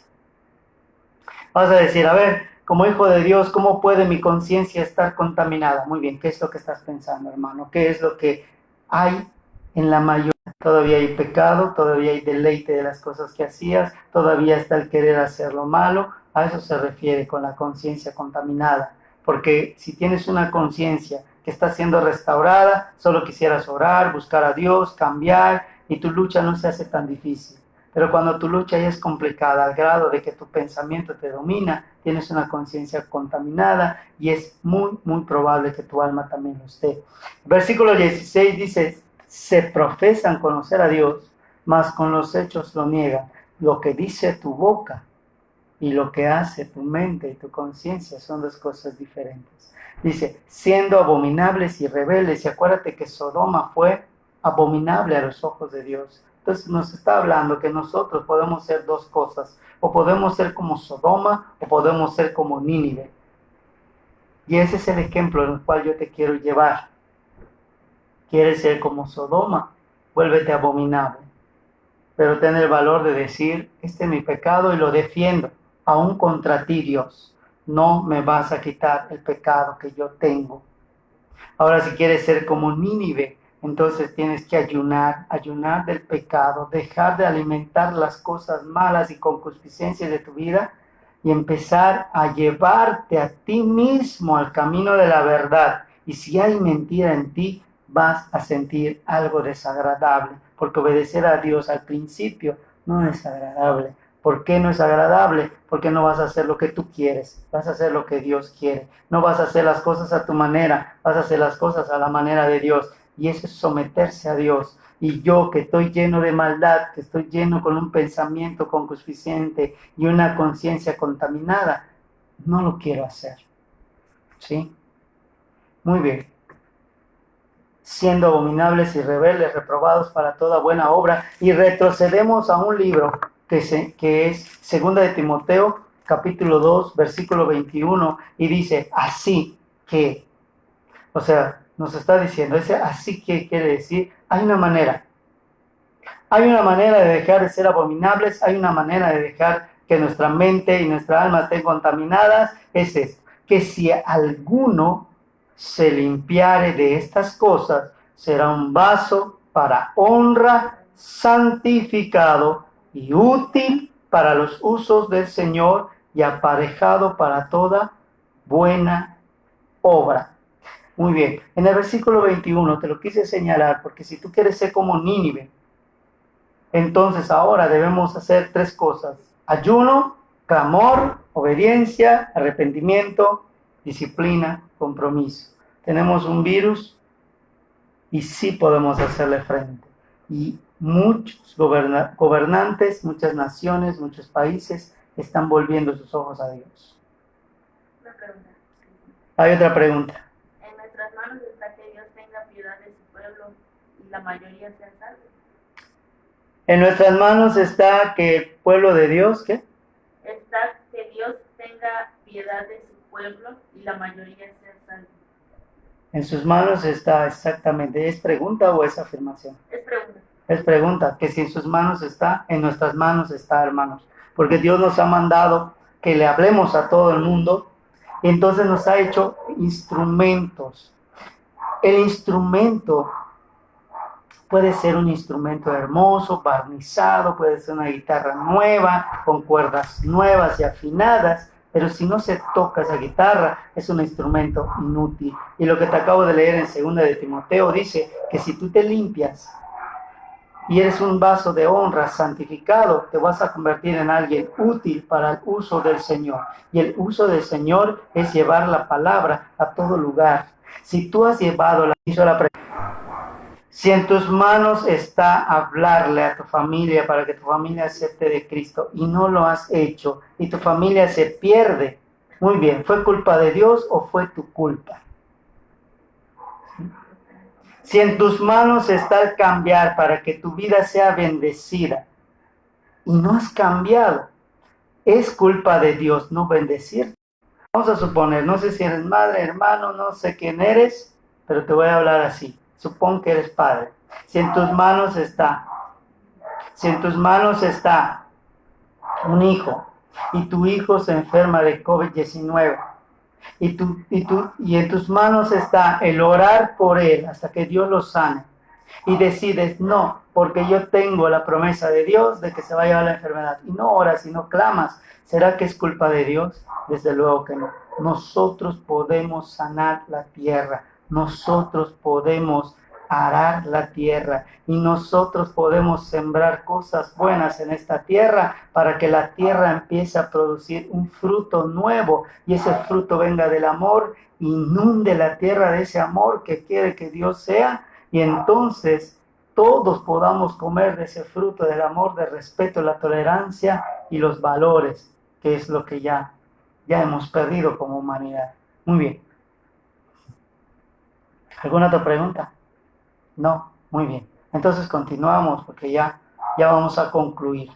Vas a decir, a ver, como hijo de Dios, ¿cómo puede mi conciencia estar contaminada? Muy bien, ¿qué es lo que estás pensando, hermano? ¿Qué es lo que hay en la mayoría? Todavía hay pecado, todavía hay deleite de las cosas que hacías, todavía está el querer hacer lo malo. A eso se refiere con la conciencia contaminada. Porque si tienes una conciencia que está siendo restaurada, solo quisieras orar, buscar a Dios, cambiar, y tu lucha no se hace tan difícil. Pero cuando tu lucha ya es complicada al grado de que tu pensamiento te domina, tienes una conciencia contaminada y es muy, muy probable que tu alma también lo esté. Versículo 16 dice, se profesan conocer a Dios, mas con los hechos lo niegan. Lo que dice tu boca y lo que hace tu mente y tu conciencia son dos cosas diferentes. Dice, siendo abominables y rebeldes, y acuérdate que Sodoma fue abominable a los ojos de Dios. Entonces nos está hablando que nosotros podemos ser dos cosas, o podemos ser como Sodoma, o podemos ser como Nínive. Y ese es el ejemplo en el cual yo te quiero llevar. ¿Quieres ser como Sodoma? Vuélvete abominable. Pero ten el valor de decir, este es mi pecado y lo defiendo, aún contra ti, Dios. No me vas a quitar el pecado que yo tengo. Ahora, si quieres ser como Nínive, entonces tienes que ayunar del pecado, dejar de alimentar las cosas malas y concupiscencias de tu vida y empezar a llevarte a ti mismo al camino de la verdad. Y si hay mentira en ti, vas a sentir algo desagradable, porque obedecer a Dios al principio no es agradable. ¿Por qué no es agradable? Porque no vas a hacer lo que tú quieres, vas a hacer lo que Dios quiere. No vas a hacer las cosas a tu manera, vas a hacer las cosas a la manera de Dios. Y eso es someterse a Dios. Y yo que estoy lleno de maldad, que estoy lleno con un pensamiento concupiscente y una conciencia contaminada, no lo quiero hacer. ¿Sí? Muy bien. Siendo abominables y rebeldes, reprobados para toda buena obra. Y retrocedemos a un libro que es 2 de Timoteo, capítulo 2, versículo 21, y dice, así que, o sea, nos está diciendo, ese así que quiere decir, hay una manera de dejar de ser abominables, hay una manera de dejar que nuestra mente y nuestra alma estén contaminadas, es esto, que si alguno se limpiare de estas cosas, será un vaso para honra, santificado y útil para los usos del Señor y aparejado para toda buena obra. Muy bien, en el versículo 21 te lo quise señalar porque si tú quieres ser como Nínive, entonces ahora debemos hacer tres cosas: ayuno, clamor, obediencia, arrepentimiento, disciplina, compromiso. Tenemos un virus y sí podemos hacerle frente. Y muchos gobernantes, muchas naciones, muchos países están volviendo sus ojos a Dios. Una pregunta. Hay otra pregunta. En nuestras manos está que Dios tenga piedad de su pueblo y la mayoría sea salvo. En nuestras manos está que el pueblo de Dios, ¿qué? Está que Dios tenga piedad de su pueblo y la mayoría sea salvo. En sus manos está exactamente. ¿Es pregunta o es afirmación? Es pregunta. Es pregunta, que si en sus manos está, en nuestras manos está, hermanos. Porque Dios nos ha mandado que le hablemos a todo el mundo y entonces nos ha hecho instrumentos. El instrumento puede ser un instrumento hermoso, barnizado, puede ser una guitarra nueva, con cuerdas nuevas y afinadas, pero si no se toca esa guitarra, es un instrumento inútil. Y lo que te acabo de leer en 2 de Timoteo dice que si tú te limpias y eres un vaso de honra santificado, te vas a convertir en alguien útil para el uso del Señor. Y el uso del Señor es llevar la palabra a todo lugar. Si tú has llevado la Si en tus manos está hablarle a tu familia para que tu familia acepte de Cristo y no lo has hecho y tu familia se pierde, muy bien, ¿fue culpa de Dios o fue tu culpa? Si en tus manos está el cambiar para que tu vida sea bendecida y no has cambiado, es culpa de Dios no bendecirte. Vamos a suponer, no sé si eres madre, hermano, no sé quién eres, pero te voy a hablar así. Supón que eres padre. Si en tus manos está un hijo y tu hijo se enferma de COVID-19 y en tus manos está el orar por él hasta que Dios lo sane y decides no, porque yo tengo la promesa de Dios de que se va a llevar la enfermedad y no oras y no clamas, ¿será que es culpa de Dios? Desde luego que no. Nosotros podemos sanar la tierra, nosotros podemos arar la tierra y nosotros podemos sembrar cosas buenas en esta tierra para que la tierra empiece a producir un fruto nuevo y ese fruto venga del amor, inunde la tierra de ese amor que quiere que Dios sea y entonces todos podamos comer de ese fruto del amor, del respeto, la tolerancia y los valores, que es lo que ya hemos perdido como humanidad. Muy bien. ¿Alguna otra pregunta? No, muy bien. Entonces continuamos porque ya vamos a concluir.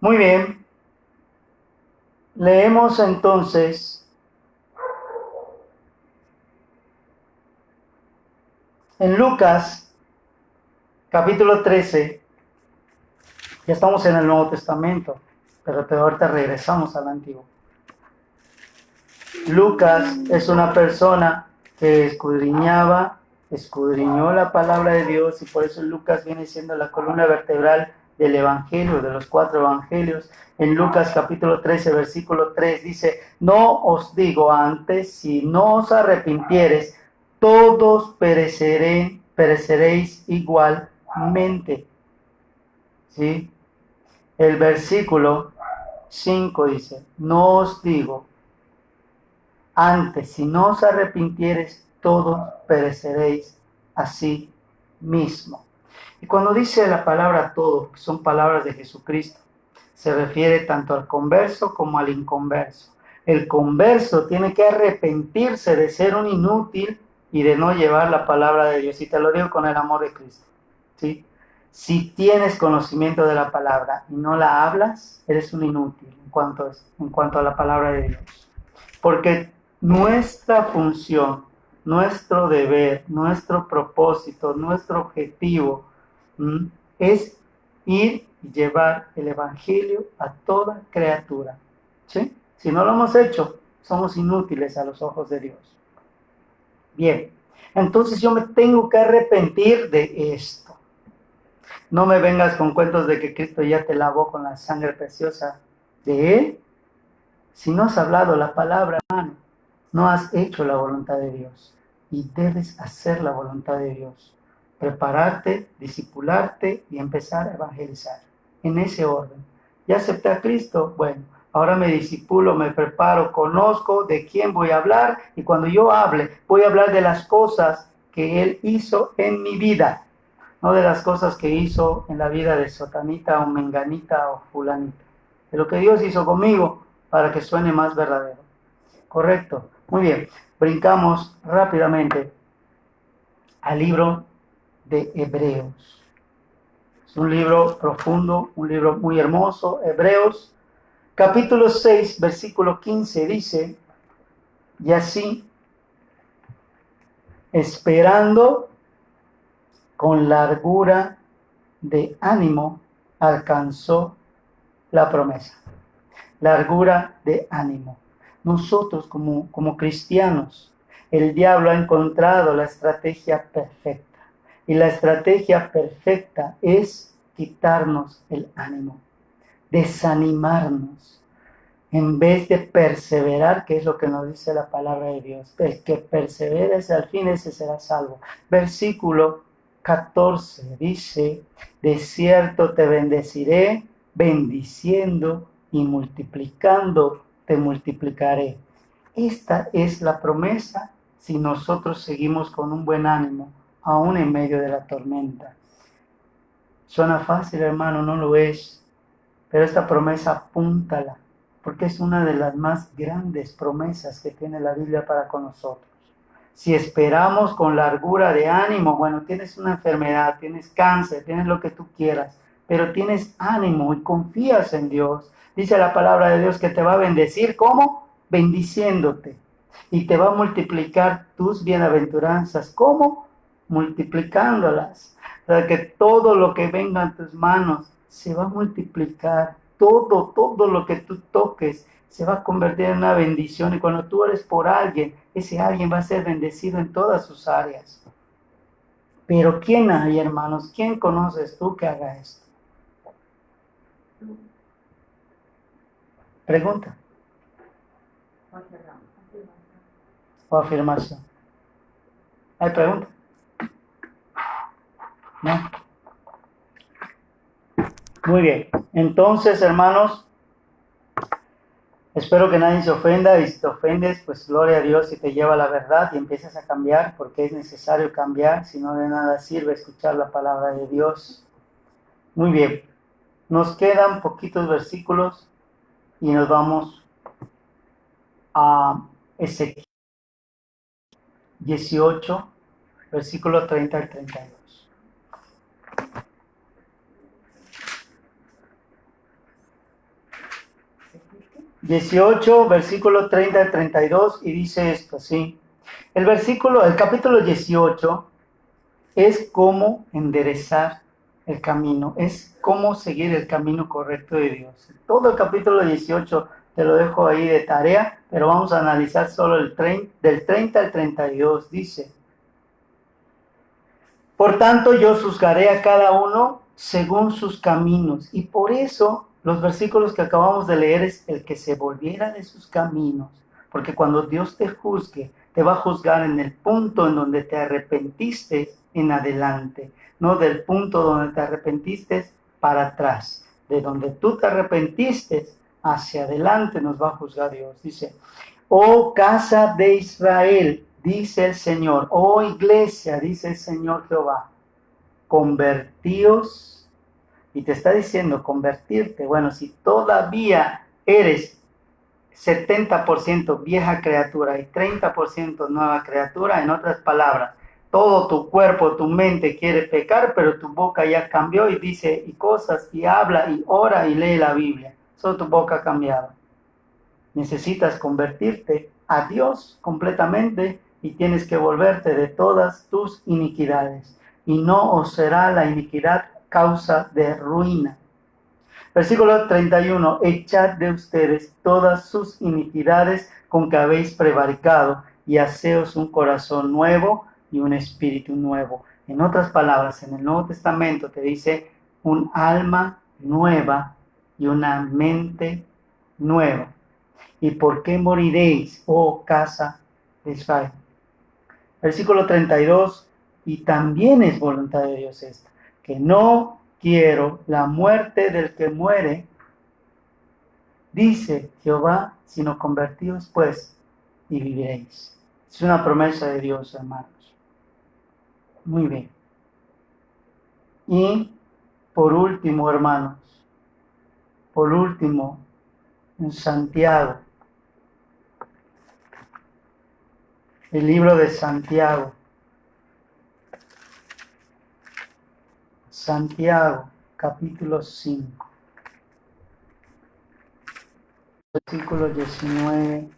Muy bien. Leemos entonces en Lucas, capítulo 13. Ya estamos en el Nuevo Testamento, pero ahorita regresamos al Antiguo. Lucas es una persona que escudriñó la palabra de Dios y por eso Lucas viene siendo la columna vertebral del Evangelio, de los 4 Evangelios. En Lucas capítulo 13, versículo 3 dice, no os digo antes, si no os arrepintiereis, todos pereceréis igualmente. ¿Sí? El versículo 5 dice, no os digo antes, si no os arrepintiereis, todos pereceréis así mismo. Y cuando dice la palabra todo, que son palabras de Jesucristo, se refiere tanto al converso como al inconverso. El converso tiene que arrepentirse de ser un inútil y de no llevar la palabra de Dios. Y te lo digo con el amor de Cristo. ¿Sí? Si tienes conocimiento de la palabra y no la hablas, eres un inútil en cuanto a la palabra de Dios. Porque nuestra función, nuestro deber, nuestro propósito, nuestro objetivo es ir y llevar el Evangelio a toda criatura. ¿Sí? Si no lo hemos hecho, somos inútiles a los ojos de Dios. Bien, entonces yo me tengo que arrepentir de esto. No me vengas con cuentos de que Cristo ya te lavó con la sangre preciosa de Él. Si no has hablado la palabra, hermano, no has hecho la voluntad de Dios. Y debes hacer la voluntad de Dios. Prepararte, discipularte y empezar a evangelizar. En ese orden. ¿Ya acepté a Cristo? Bueno, ahora me disipulo, me preparo, conozco de quién voy a hablar. Y cuando yo hable, voy a hablar de las cosas que Él hizo en mi vida. No de las cosas que hizo en la vida de sotanita o menganita o fulanita. De lo que Dios hizo conmigo para que suene más verdadero. Correcto. Muy bien. Brincamos rápidamente al libro de Hebreos. Es un libro profundo, un libro muy hermoso. Hebreos, capítulo 6, versículo 15 dice, y así, esperando con largura de ánimo, alcanzó la promesa. Largura de ánimo. Nosotros como cristianos, el diablo ha encontrado la estrategia perfecta. Y la estrategia perfecta es quitarnos el ánimo, desanimarnos. En vez de perseverar, que es lo que nos dice la palabra de Dios, el que persevera al fin, ese será salvo. Versículo 14 dice, de cierto te bendeciré, bendiciendo y multiplicando te multiplicaré. Esta es la promesa si nosotros seguimos con un buen ánimo aún en medio de la tormenta. Suena fácil, hermano, no lo es, pero esta promesa apúntala, porque es una de las más grandes promesas que tiene la Biblia para con nosotros. Si esperamos con largura de ánimo, bueno, tienes una enfermedad, tienes cáncer, tienes lo que tú quieras, pero tienes ánimo y confías en Dios. Dice la palabra de Dios que te va a bendecir, ¿cómo? Bendiciéndote. Y te va a multiplicar tus bienaventuranzas, ¿cómo? Multiplicándolas. O sea, que todo lo que venga en tus manos se va a multiplicar. Todo lo que tú toques se va a convertir en una bendición. Y cuando tú ores por alguien, ese alguien va a ser bendecido en todas sus áreas. Pero ¿quién hay, hermanos? ¿Quién conoces tú que haga esto? Pregunta. O afirmación. ¿Hay pregunta? ¿No? Muy bien. Entonces, hermanos, espero que nadie se ofenda, y si te ofendes, pues gloria a Dios si te lleva a la verdad y empiezas a cambiar, porque es necesario cambiar, si no de nada sirve escuchar la palabra de Dios. Muy bien, nos quedan poquitos versículos y nos vamos a Ezequiel 18, versículo 30 al 32. 18, versículo 30 al 32, y dice esto, ¿sí? El capítulo 18 es cómo enderezar el camino, es cómo seguir el camino correcto de Dios. Todo el capítulo 18 te lo dejo ahí de tarea, pero vamos a analizar solo del 30 al 32. Dice: por tanto, yo juzgaré a cada uno según sus caminos. Y por eso los versículos que acabamos de leer es el que se volviera de sus caminos. Porque cuando Dios te juzgue, te va a juzgar en el punto en donde te arrepentiste en adelante, no del punto donde te arrepentiste para atrás. De donde tú te arrepentiste hacia adelante nos va a juzgar Dios. Dice: oh casa de Israel, dice el Señor, oh iglesia, dice el Señor Jehová, convertíos. Y te está diciendo convertirte. Bueno, si todavía eres 70% vieja criatura y 30% nueva criatura, en otras palabras, todo tu cuerpo, tu mente quiere pecar, pero tu boca ya cambió y dice y cosas y habla y ora y lee la Biblia. Solo tu boca ha cambiado. Necesitas convertirte a Dios completamente y tienes que volverte de todas tus iniquidades. Y no os será la iniquidad causa de ruina. Versículo 31. Echad de ustedes todas sus iniquidades con que habéis prevaricado y haceos un corazón nuevo y un espíritu nuevo. En otras palabras, en el Nuevo Testamento te dice un alma nueva y una mente nueva. ¿Y por qué moriréis, oh casa de Israel? Versículo 32, y también es voluntad de Dios esta, que no quiero la muerte del que muere, dice Jehová, sino convertíos pues y viviréis. Es una promesa de Dios, hermanos. Muy bien. Y por último, hermanos, en Santiago, el libro de Santiago. Santiago, capítulo 5, versículos 19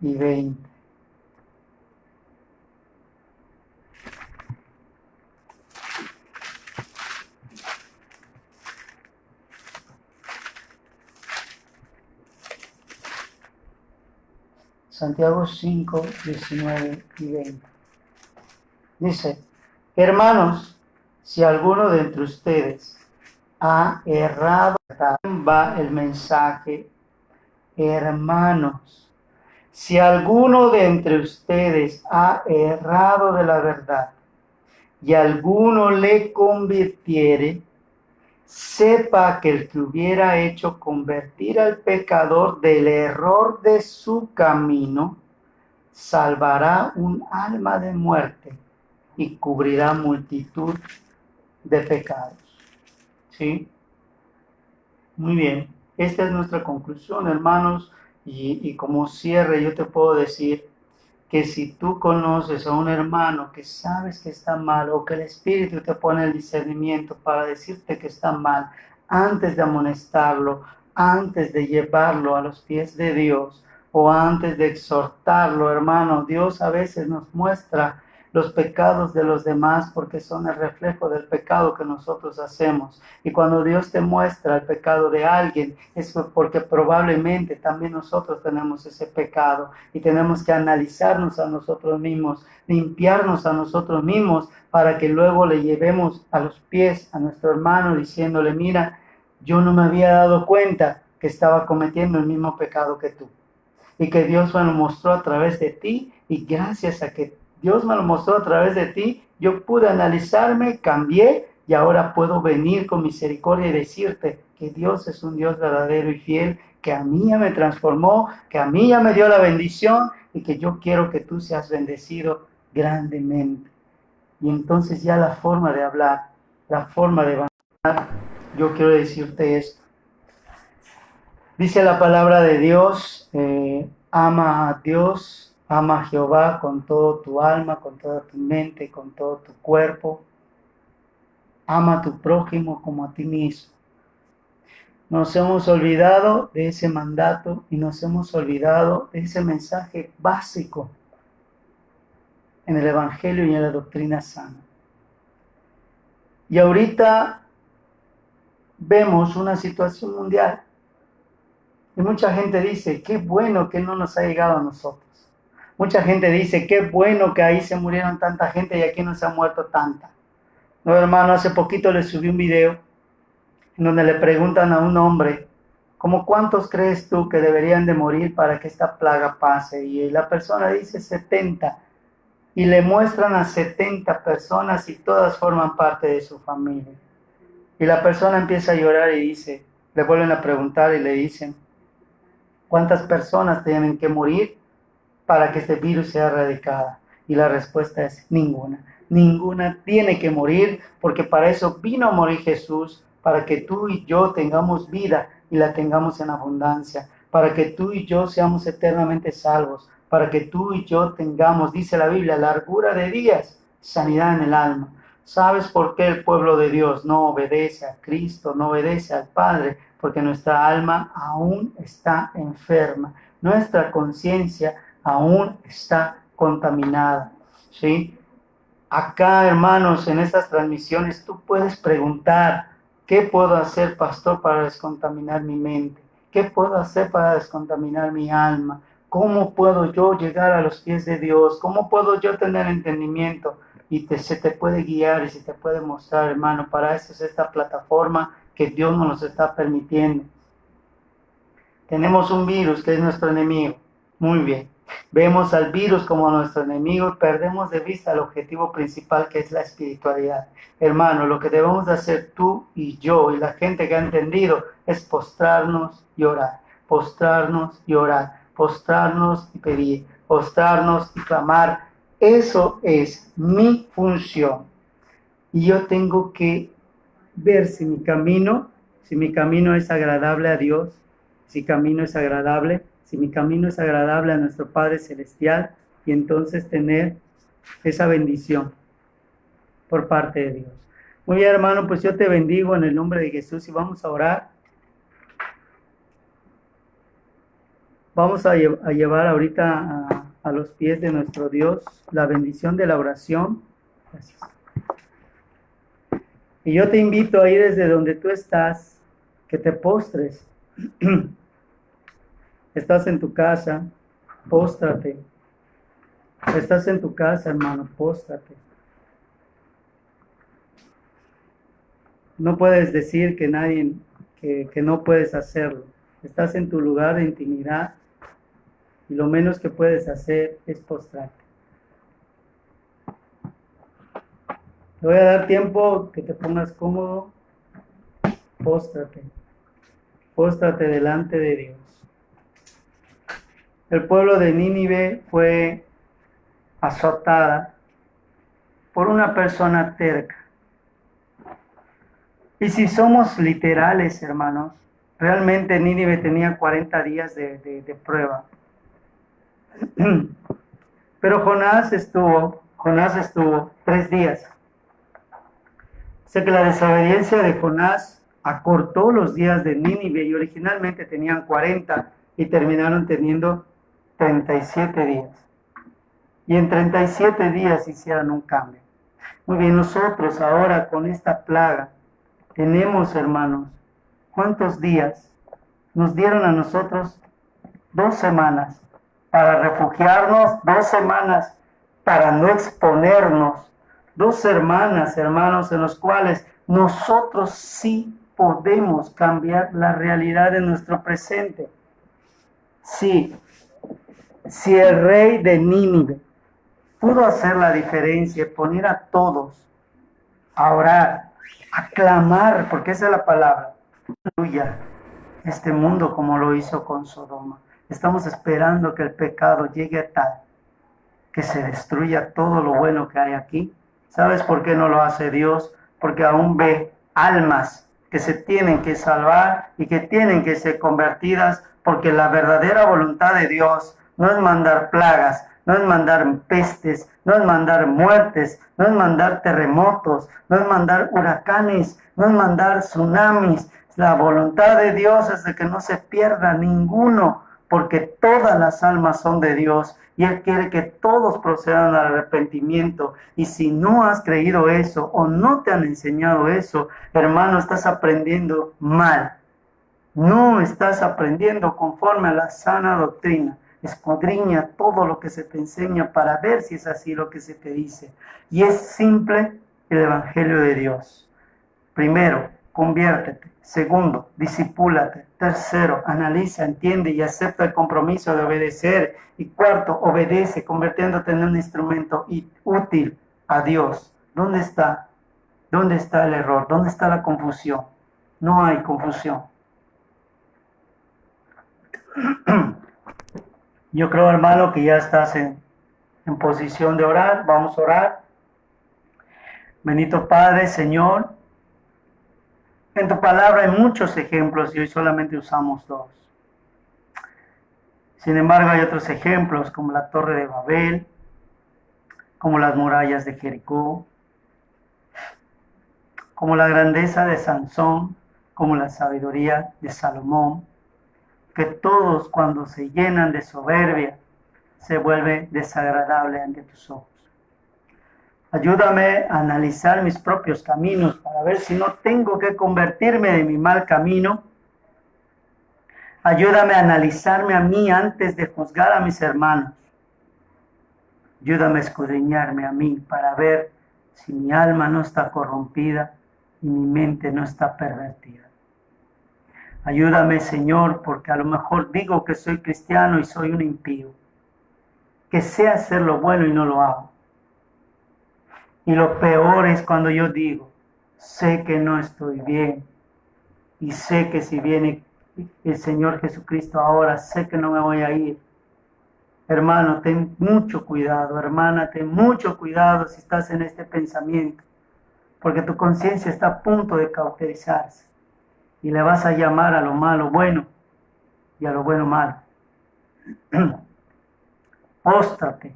y 20. Santiago 5, 19 y 20. Dice: hermanos, si alguno de entre ustedes ha errado, va el mensaje, hermanos, si alguno de entre ustedes ha errado de la verdad y alguno le convirtiere, sepa que el que hubiera hecho convertir al pecador del error de su camino, salvará un alma de muerte y cubrirá multitud de pecados. ¿Sí? Muy bien. Esta es nuestra conclusión, hermanos, y como cierre yo te puedo decir que si tú conoces a un hermano que sabes que está mal o que el Espíritu te pone el discernimiento para decirte que está mal, antes de amonestarlo, antes de llevarlo a los pies de Dios o antes de exhortarlo, hermano, Dios a veces nos muestra los pecados de los demás porque son el reflejo del pecado que nosotros hacemos. Y cuando Dios te muestra el pecado de alguien, es porque probablemente también nosotros tenemos ese pecado y tenemos que analizarnos a nosotros mismos, limpiarnos a nosotros mismos para que luego le llevemos a los pies a nuestro hermano diciéndole, mira, yo no me había dado cuenta que estaba cometiendo el mismo pecado que tú y que Dios me lo mostró a través de ti y gracias a que Dios me lo mostró a través de ti, yo pude analizarme, cambié y ahora puedo venir con misericordia y decirte que Dios es un Dios verdadero y fiel, que a mí ya me transformó, que a mí ya me dio la bendición y que yo quiero que tú seas bendecido grandemente. Y entonces ya la forma de hablar, la forma de evangelizar, yo quiero decirte esto. Dice la palabra de Dios, ama a Dios, ama a Jehová con todo tu alma, con toda tu mente, con todo tu cuerpo. Ama a tu prójimo como a ti mismo. Nos hemos olvidado de ese mandato y nos hemos olvidado de ese mensaje básico en el Evangelio y en la doctrina sana. Y ahorita vemos una situación mundial y mucha gente dice, qué bueno que no nos ha llegado a nosotros. Mucha gente dice, qué bueno que ahí se murieron tanta gente y aquí no se ha muerto tanta. No, hermano, hace poquito le subí un video en donde le preguntan a un hombre, ¿cómo cuántos crees tú que deberían de morir para que esta plaga pase? Y la persona dice 70. Y le muestran a 70 personas y todas forman parte de su familia. Y la persona empieza a llorar y dice, le vuelven a preguntar y le dicen, ¿cuántas personas tienen que morir para que este virus sea erradicada? Y la respuesta es ninguna. Ninguna tiene que morir porque para eso vino a morir Jesús, para que tú y yo tengamos vida y la tengamos en abundancia, para que tú y yo seamos eternamente salvos, para que tú y yo tengamos, dice la Biblia, largura de días, sanidad en el alma. ¿Sabes por qué el pueblo de Dios no obedece a Cristo, no obedece al Padre? Porque nuestra alma aún está enferma, nuestra conciencia aún está contaminada, ¿sí? Acá, hermanos, en estas transmisiones, tú puedes preguntar, ¿qué puedo hacer, pastor, para descontaminar mi mente? ¿Qué puedo hacer para descontaminar mi alma? ¿Cómo puedo yo llegar a los pies de Dios? ¿Cómo puedo yo tener entendimiento? Y se te puede guiar y se te puede mostrar, hermano. Para eso es esta plataforma que Dios nos está permitiendo. Tenemos un virus que es nuestro enemigo. Muy bien. Vemos al virus como nuestro enemigo y perdemos de vista el objetivo principal que es la espiritualidad. Hermano, lo que debemos de hacer tú y yo y la gente que ha entendido es postrarnos y orar. Postrarnos y orar. Postrarnos y pedir. Postrarnos y clamar. Eso es mi función. Y yo tengo que ver si mi camino es agradable a Dios, si mi camino es agradable a nuestro Padre Celestial, y entonces tener esa bendición por parte de Dios. Muy bien, hermano, pues yo te bendigo en el nombre de Jesús y vamos a orar. Vamos a llevar ahorita a los pies de nuestro Dios la bendición de la oración. Gracias. Y yo te invito ahí desde donde tú estás, que te postres. Estás en tu casa, póstrate. Estás en tu casa, hermano, póstrate. No puedes decir que no puedes hacerlo. Estás en tu lugar de intimidad y lo menos que puedes hacer es postrarte. Te voy a dar tiempo que te pongas cómodo. Póstrate. Póstrate delante de Dios. El pueblo de Nínive fue azotada por una persona terca. Y si somos literales, hermanos, realmente Nínive tenía 40 días de prueba. Pero Jonás estuvo 3 días. O sea que la desobediencia de Jonás acortó los días de Nínive y originalmente tenían 40 y terminaron teniendo 37 días. Y en 37 días hicieron un cambio. Muy bien, nosotros ahora con esta plaga tenemos, hermanos, ¿cuántos días? Nos dieron a nosotros 2 semanas para refugiarnos, 2 semanas para no exponernos, 2 semanas, hermanos, en los cuales nosotros sí podemos cambiar la realidad de nuestro presente. Sí, si el rey de Nínive pudo hacer la diferencia, poner a todos a orar, a clamar, porque esa es la palabra, aleluya, este mundo como lo hizo con Sodoma. Estamos esperando que el pecado llegue a tal que se destruya todo lo bueno que hay aquí. ¿Sabes por qué no lo hace Dios? Porque aún ve almas que se tienen que salvar y que tienen que ser convertidas, porque la verdadera voluntad de Dios no es mandar plagas, no es mandar pestes, no es mandar muertes, no es mandar terremotos, no es mandar huracanes, no es mandar tsunamis. La voluntad de Dios es de que no se pierda ninguno, porque todas las almas son de Dios y Él quiere que todos procedan al arrepentimiento. Y si no has creído eso o no te han enseñado eso, hermano, estás aprendiendo mal. No estás aprendiendo conforme a la sana doctrina. Escudriña todo lo que se te enseña para ver si es así lo que se te dice. Y es simple el Evangelio de Dios. Primero, conviértete. Segundo, discípulate. Tercero, analiza, entiende y acepta el compromiso de obedecer. Y cuarto, obedece, convirtiéndote en un instrumento útil a Dios. ¿Dónde está? ¿Dónde está el error? ¿Dónde está la confusión? No hay confusión. Yo creo, hermano, que ya estás en posición de orar. Vamos a orar. Bendito Padre, Señor, en tu palabra hay muchos ejemplos y hoy solamente usamos 2. Sin embargo, hay otros ejemplos como la Torre de Babel, como las murallas de Jericó, como la grandeza de Sansón, como la sabiduría de Salomón, que todos cuando se llenan de soberbia se vuelve desagradable ante tus ojos. Ayúdame a analizar mis propios caminos para ver si no tengo que convertirme de mi mal camino. Ayúdame a analizarme a mí antes de juzgar a mis hermanos. Ayúdame a escudriñarme a mí para ver si mi alma no está corrompida y mi mente no está pervertida. Ayúdame, Señor, porque a lo mejor digo que soy cristiano y soy un impío, que sé hacer lo bueno y no lo hago. Y lo peor es cuando yo digo, sé que no estoy bien y sé que si viene el Señor Jesucristo ahora, sé que no me voy a ir. Hermano, ten mucho cuidado, hermana, ten mucho cuidado si estás en este pensamiento, porque tu conciencia está a punto de cauterizarse y le vas a llamar a lo malo bueno y a lo bueno malo. Póstrate,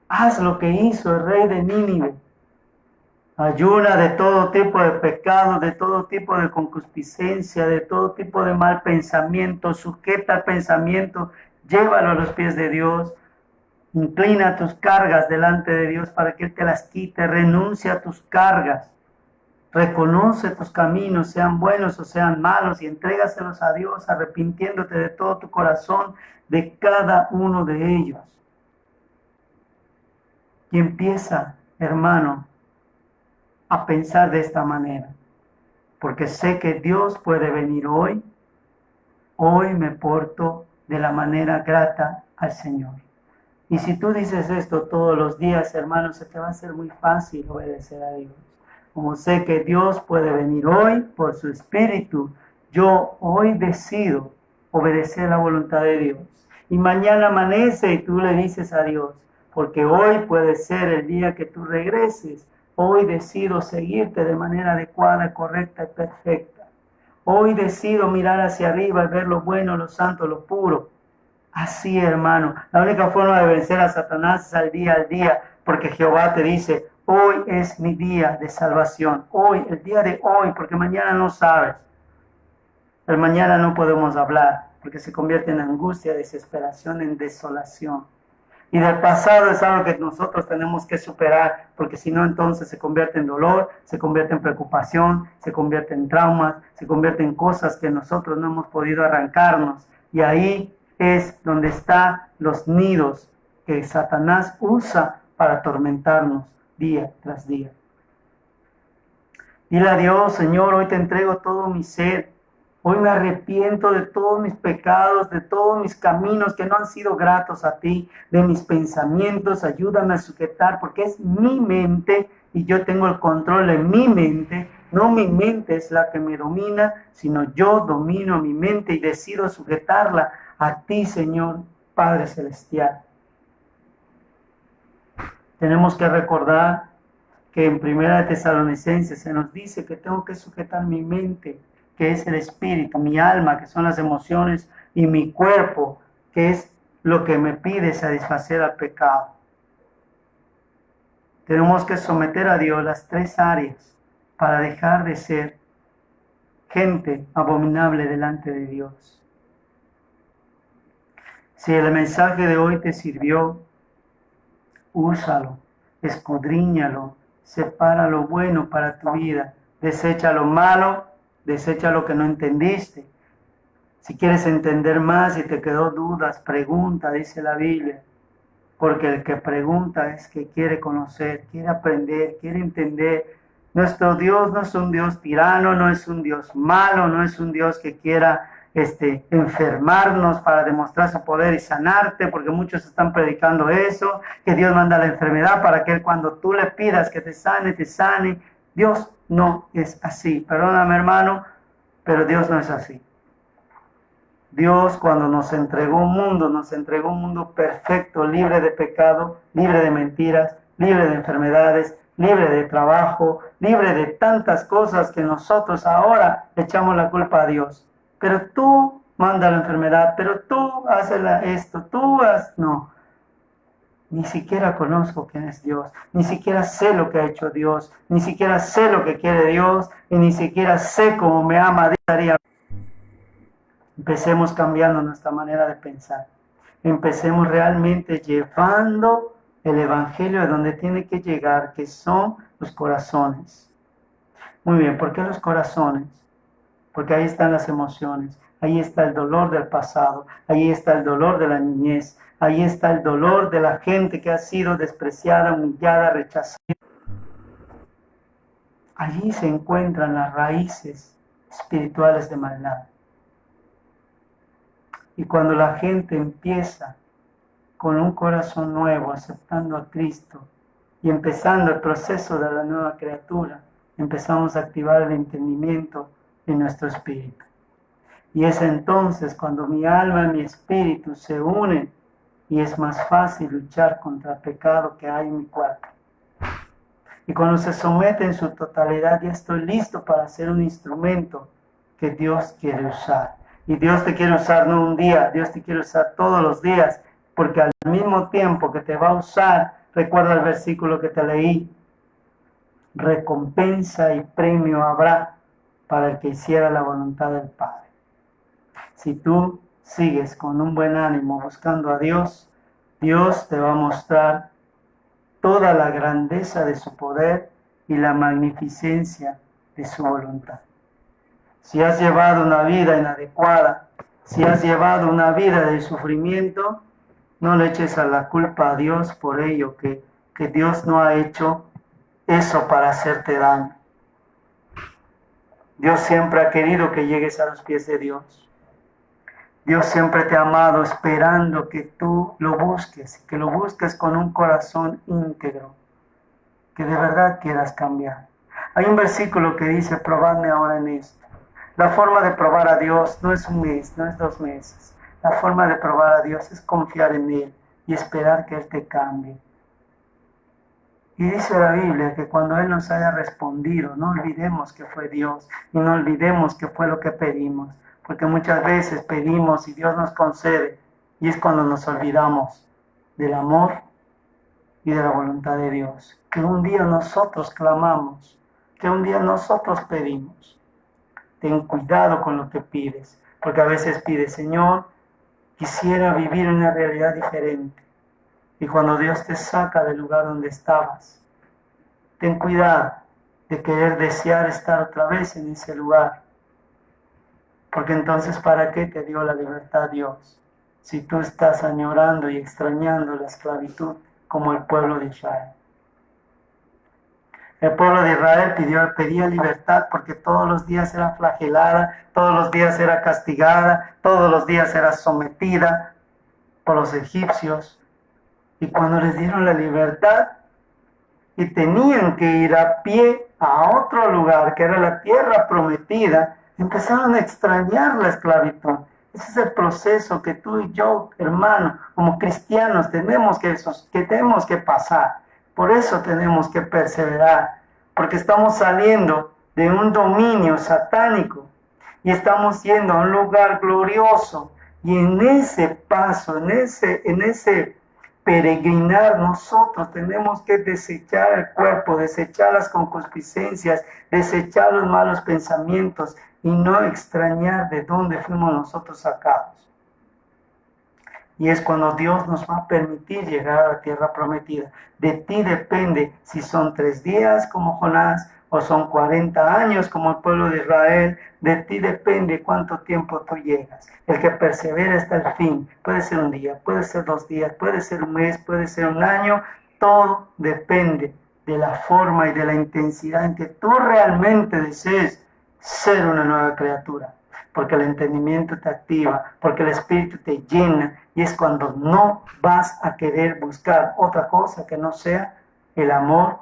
haz lo que hizo el rey de Nínive. Ayuna de todo tipo de pecado, de todo tipo de concupiscencia, de todo tipo de mal pensamiento. Sujeta el pensamiento, llévalo a los pies de Dios. Inclina tus cargas delante de Dios para que Él te las quite. Renuncia a tus cargas. Reconoce tus caminos, sean buenos o sean malos, y entrégaselos a Dios, arrepintiéndote de todo tu corazón de cada uno de ellos. Y empieza, hermano, a pensar de esta manera, porque sé que Dios puede venir hoy me porto de la manera grata al Señor. Y si tú dices esto todos los días, hermano, se te va a hacer muy fácil obedecer a Dios. Como sé que Dios puede venir hoy por su Espíritu, yo hoy decido obedecer la voluntad de Dios. Y mañana amanece y tú le dices a Dios, porque hoy puede ser el día que tú regreses. Hoy decido seguirte de manera adecuada, correcta y perfecta. Hoy decido mirar hacia arriba y ver lo bueno, lo santo, lo puro. Así, hermano, la única forma de vencer a Satanás es al día, porque Jehová te dice, hoy es mi día de salvación. Hoy, el día de hoy, porque mañana no sabes. El mañana no podemos hablar, porque se convierte en angustia, desesperación, en desolación. Y del pasado es algo que nosotros tenemos que superar, porque si no, entonces se convierte en dolor, se convierte en preocupación, se convierte en traumas, se convierte en cosas que nosotros no hemos podido arrancarnos. Y ahí es donde están los nidos que Satanás usa para atormentarnos día tras día. Dile a Dios, Señor, hoy te entrego todo mi ser. Hoy me arrepiento de todos mis pecados, de todos mis caminos que no han sido gratos a ti, de mis pensamientos. Ayúdame a sujetar, porque es mi mente y yo tengo el control de mi mente. No mi mente es la que me domina, sino yo domino mi mente y decido sujetarla a ti, Señor Padre Celestial. Tenemos que recordar que en 1 Tesalonicenses se nos dice que tengo que sujetar mi mente, que es el espíritu, mi alma, que son las emociones, y mi cuerpo, que es lo que me pide satisfacer al pecado. Tenemos que someter a Dios las tres áreas para dejar de ser gente abominable delante de Dios. Si el mensaje de hoy te sirvió, úsalo, escudriñalo, separa lo bueno para tu vida, desecha lo malo, desecha lo que no entendiste. Si quieres entender más y te quedó dudas, pregunta, dice la Biblia. Porque el que pregunta es que quiere conocer, quiere aprender, quiere entender. Nuestro Dios no es un Dios tirano, no es un Dios malo, no es un Dios que quiera enfermarnos para demostrar su poder y sanarte, porque muchos están predicando eso, que Dios manda la enfermedad para que Él, cuando tú le pidas que te sane, te sane. Dios no es así. Perdóname, hermano, pero Dios no es así. Dios, cuando nos entregó un mundo perfecto, libre de pecado, libre de mentiras, libre de enfermedades, libre de trabajo, libre de tantas cosas que nosotros ahora echamos la culpa a Dios. Pero tú manda la enfermedad, pero tú haces esto, no. Ni siquiera conozco quién es Dios, ni siquiera sé lo que ha hecho Dios, ni siquiera sé lo que quiere Dios, y ni siquiera sé cómo me ama. Empecemos cambiando nuestra manera de pensar. Empecemos realmente llevando el Evangelio a donde tiene que llegar, que son los corazones. Muy bien, ¿por qué los corazones? Porque ahí están las emociones, ahí está el dolor del pasado, ahí está el dolor de la niñez, ahí está el dolor de la gente que ha sido despreciada, humillada, rechazada. Allí se encuentran las raíces espirituales de maldad. Y cuando la gente empieza con un corazón nuevo, aceptando a Cristo y empezando el proceso de la nueva criatura, empezamos a activar el entendimiento en nuestro espíritu. Y es entonces cuando mi alma y mi espíritu se unen y es más fácil luchar contra el pecado que hay en mi cuerpo. Y cuando se somete en su totalidad, ya estoy listo para ser un instrumento que Dios quiere usar. Y Dios te quiere usar no un día, Dios te quiere usar todos los días, porque al mismo tiempo que te va a usar, recuerda el versículo que te leí, recompensa y premio habrá para el que hiciera la voluntad del Padre. Si tú sigues con un buen ánimo buscando a Dios, Dios te va a mostrar toda la grandeza de su poder y la magnificencia de su voluntad. Si has llevado una vida inadecuada, si has llevado una vida de sufrimiento, no le eches a la culpa a Dios por ello, que Dios no ha hecho eso para hacerte daño. Dios siempre ha querido que llegues a los pies de Dios. Dios siempre te ha amado esperando que tú lo busques, que lo busques con un corazón íntegro, que de verdad quieras cambiar. Hay un versículo que dice, probadme ahora en esto. La forma de probar a Dios no es un mes, no es 2 meses. La forma de probar a Dios es confiar en Él y esperar que Él te cambie. Y dice la Biblia que cuando Él nos haya respondido, no olvidemos que fue Dios y no olvidemos que fue lo que pedimos, porque muchas veces pedimos y Dios nos concede y es cuando nos olvidamos del amor y de la voluntad de Dios, que un día nosotros clamamos, que un día nosotros pedimos. Ten cuidado con lo que pides, porque a veces pides, Señor, quisiera vivir una realidad diferente. Y cuando Dios te saca del lugar donde estabas, ten cuidado de querer desear estar otra vez en ese lugar. Porque entonces, ¿para qué te dio la libertad Dios? Si tú estás añorando y extrañando la esclavitud como el pueblo de Israel. El pueblo de Israel pedía libertad porque todos los días era flagelada, todos los días era castigada, todos los días era sometida por los egipcios. Y cuando les dieron la libertad y tenían que ir a pie a otro lugar, que era la tierra prometida, empezaron a extrañar la esclavitud. Ese es el proceso que tú y yo, hermano, como cristianos, tenemos que pasar. Por eso tenemos que perseverar, porque estamos saliendo de un dominio satánico y estamos yendo a un lugar glorioso. Y en ese paso, en ese peregrinar, nosotros tenemos que desechar el cuerpo, desechar las concupiscencias, desechar los malos pensamientos y no extrañar de dónde fuimos nosotros sacados. Y es cuando Dios nos va a permitir llegar a la tierra prometida. De ti depende si son 3 días como Jonás o son 40 años como el pueblo de Israel. De ti depende cuánto tiempo tú llegas. El que persevera hasta el fin. Puede ser un día, puede ser 2 días, puede ser un mes, puede ser un año. Todo depende de la forma y de la intensidad en que tú realmente desees ser una nueva criatura. Porque el entendimiento te activa, porque el espíritu te llena, y es cuando no vas a querer buscar otra cosa que no sea el amor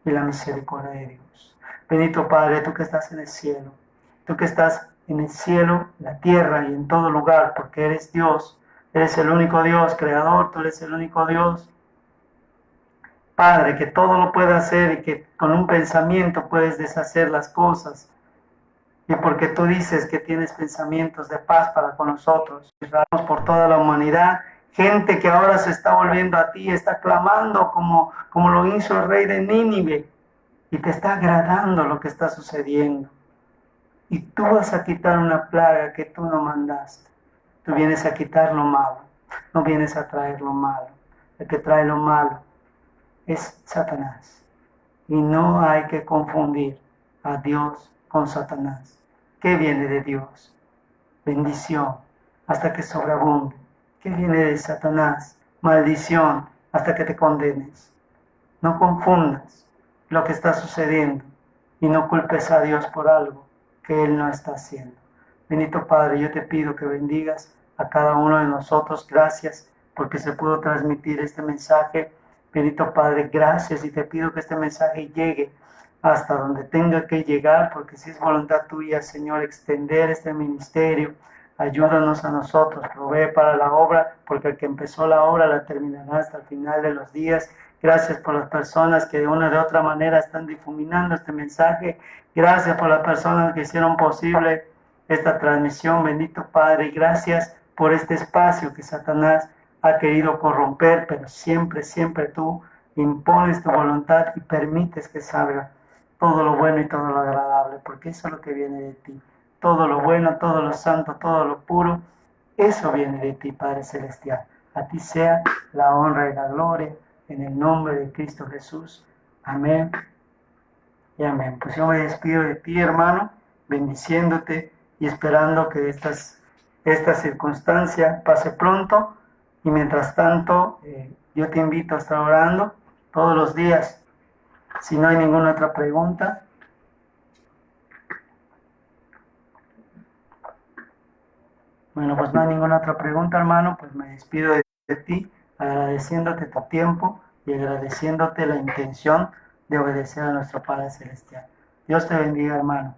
y la misericordia de Dios. Bendito Padre, tú que estás en el cielo, tú que estás en el cielo, la tierra y en todo lugar, porque eres Dios, eres el único Dios, creador, tú eres el único Dios. Padre, que todo lo puede hacer y que con un pensamiento puedes deshacer las cosas. Y porque tú dices que tienes pensamientos de paz para con nosotros, oramos por toda la humanidad, gente que ahora se está volviendo a ti, está clamando como lo hizo el rey de Nínive, y te está agradando lo que está sucediendo. Y tú vas a quitar una plaga que tú no mandaste. Tú vienes a quitar lo malo, no vienes a traer lo malo. El que trae lo malo es Satanás. Y no hay que confundir a Dios con Satanás. ¿Qué viene de Dios? Bendición hasta que sobreabunde. ¿Qué viene de Satanás? Maldición hasta que te condenes. No confundas lo que está sucediendo y no culpes a Dios por algo que Él no está haciendo. Bendito Padre, yo te pido que bendigas a cada uno de nosotros. Gracias porque se pudo transmitir este mensaje. Bendito Padre, gracias, y te pido que este mensaje llegue hasta donde tenga que llegar, porque si es voluntad tuya, Señor, extender este ministerio, ayúdanos a nosotros, provee para la obra, porque el que empezó la obra la terminará hasta el final de los días. Gracias por las personas que de una u otra manera están difuminando este mensaje. Gracias por las personas que hicieron posible esta transmisión, bendito Padre, y gracias por este espacio que Satanás ha querido corromper, pero siempre, siempre tú impones tu voluntad y permites que salga todo lo bueno y todo lo agradable, porque eso es lo que viene de ti. Todo lo bueno, todo lo santo, todo lo puro, eso viene de ti, Padre Celestial. A ti sea la honra y la gloria, en el nombre de Cristo Jesús. Amén y amén. Pues yo me despido de ti, hermano, bendiciéndote y esperando que esta circunstancia pase pronto. Y mientras tanto, yo te invito a estar orando todos los días. Si no hay ninguna otra pregunta. Bueno, pues no hay ninguna otra pregunta, hermano. Pues me despido de ti, agradeciéndote tu tiempo y agradeciéndote la intención de obedecer a nuestro Padre Celestial. Dios te bendiga, hermano.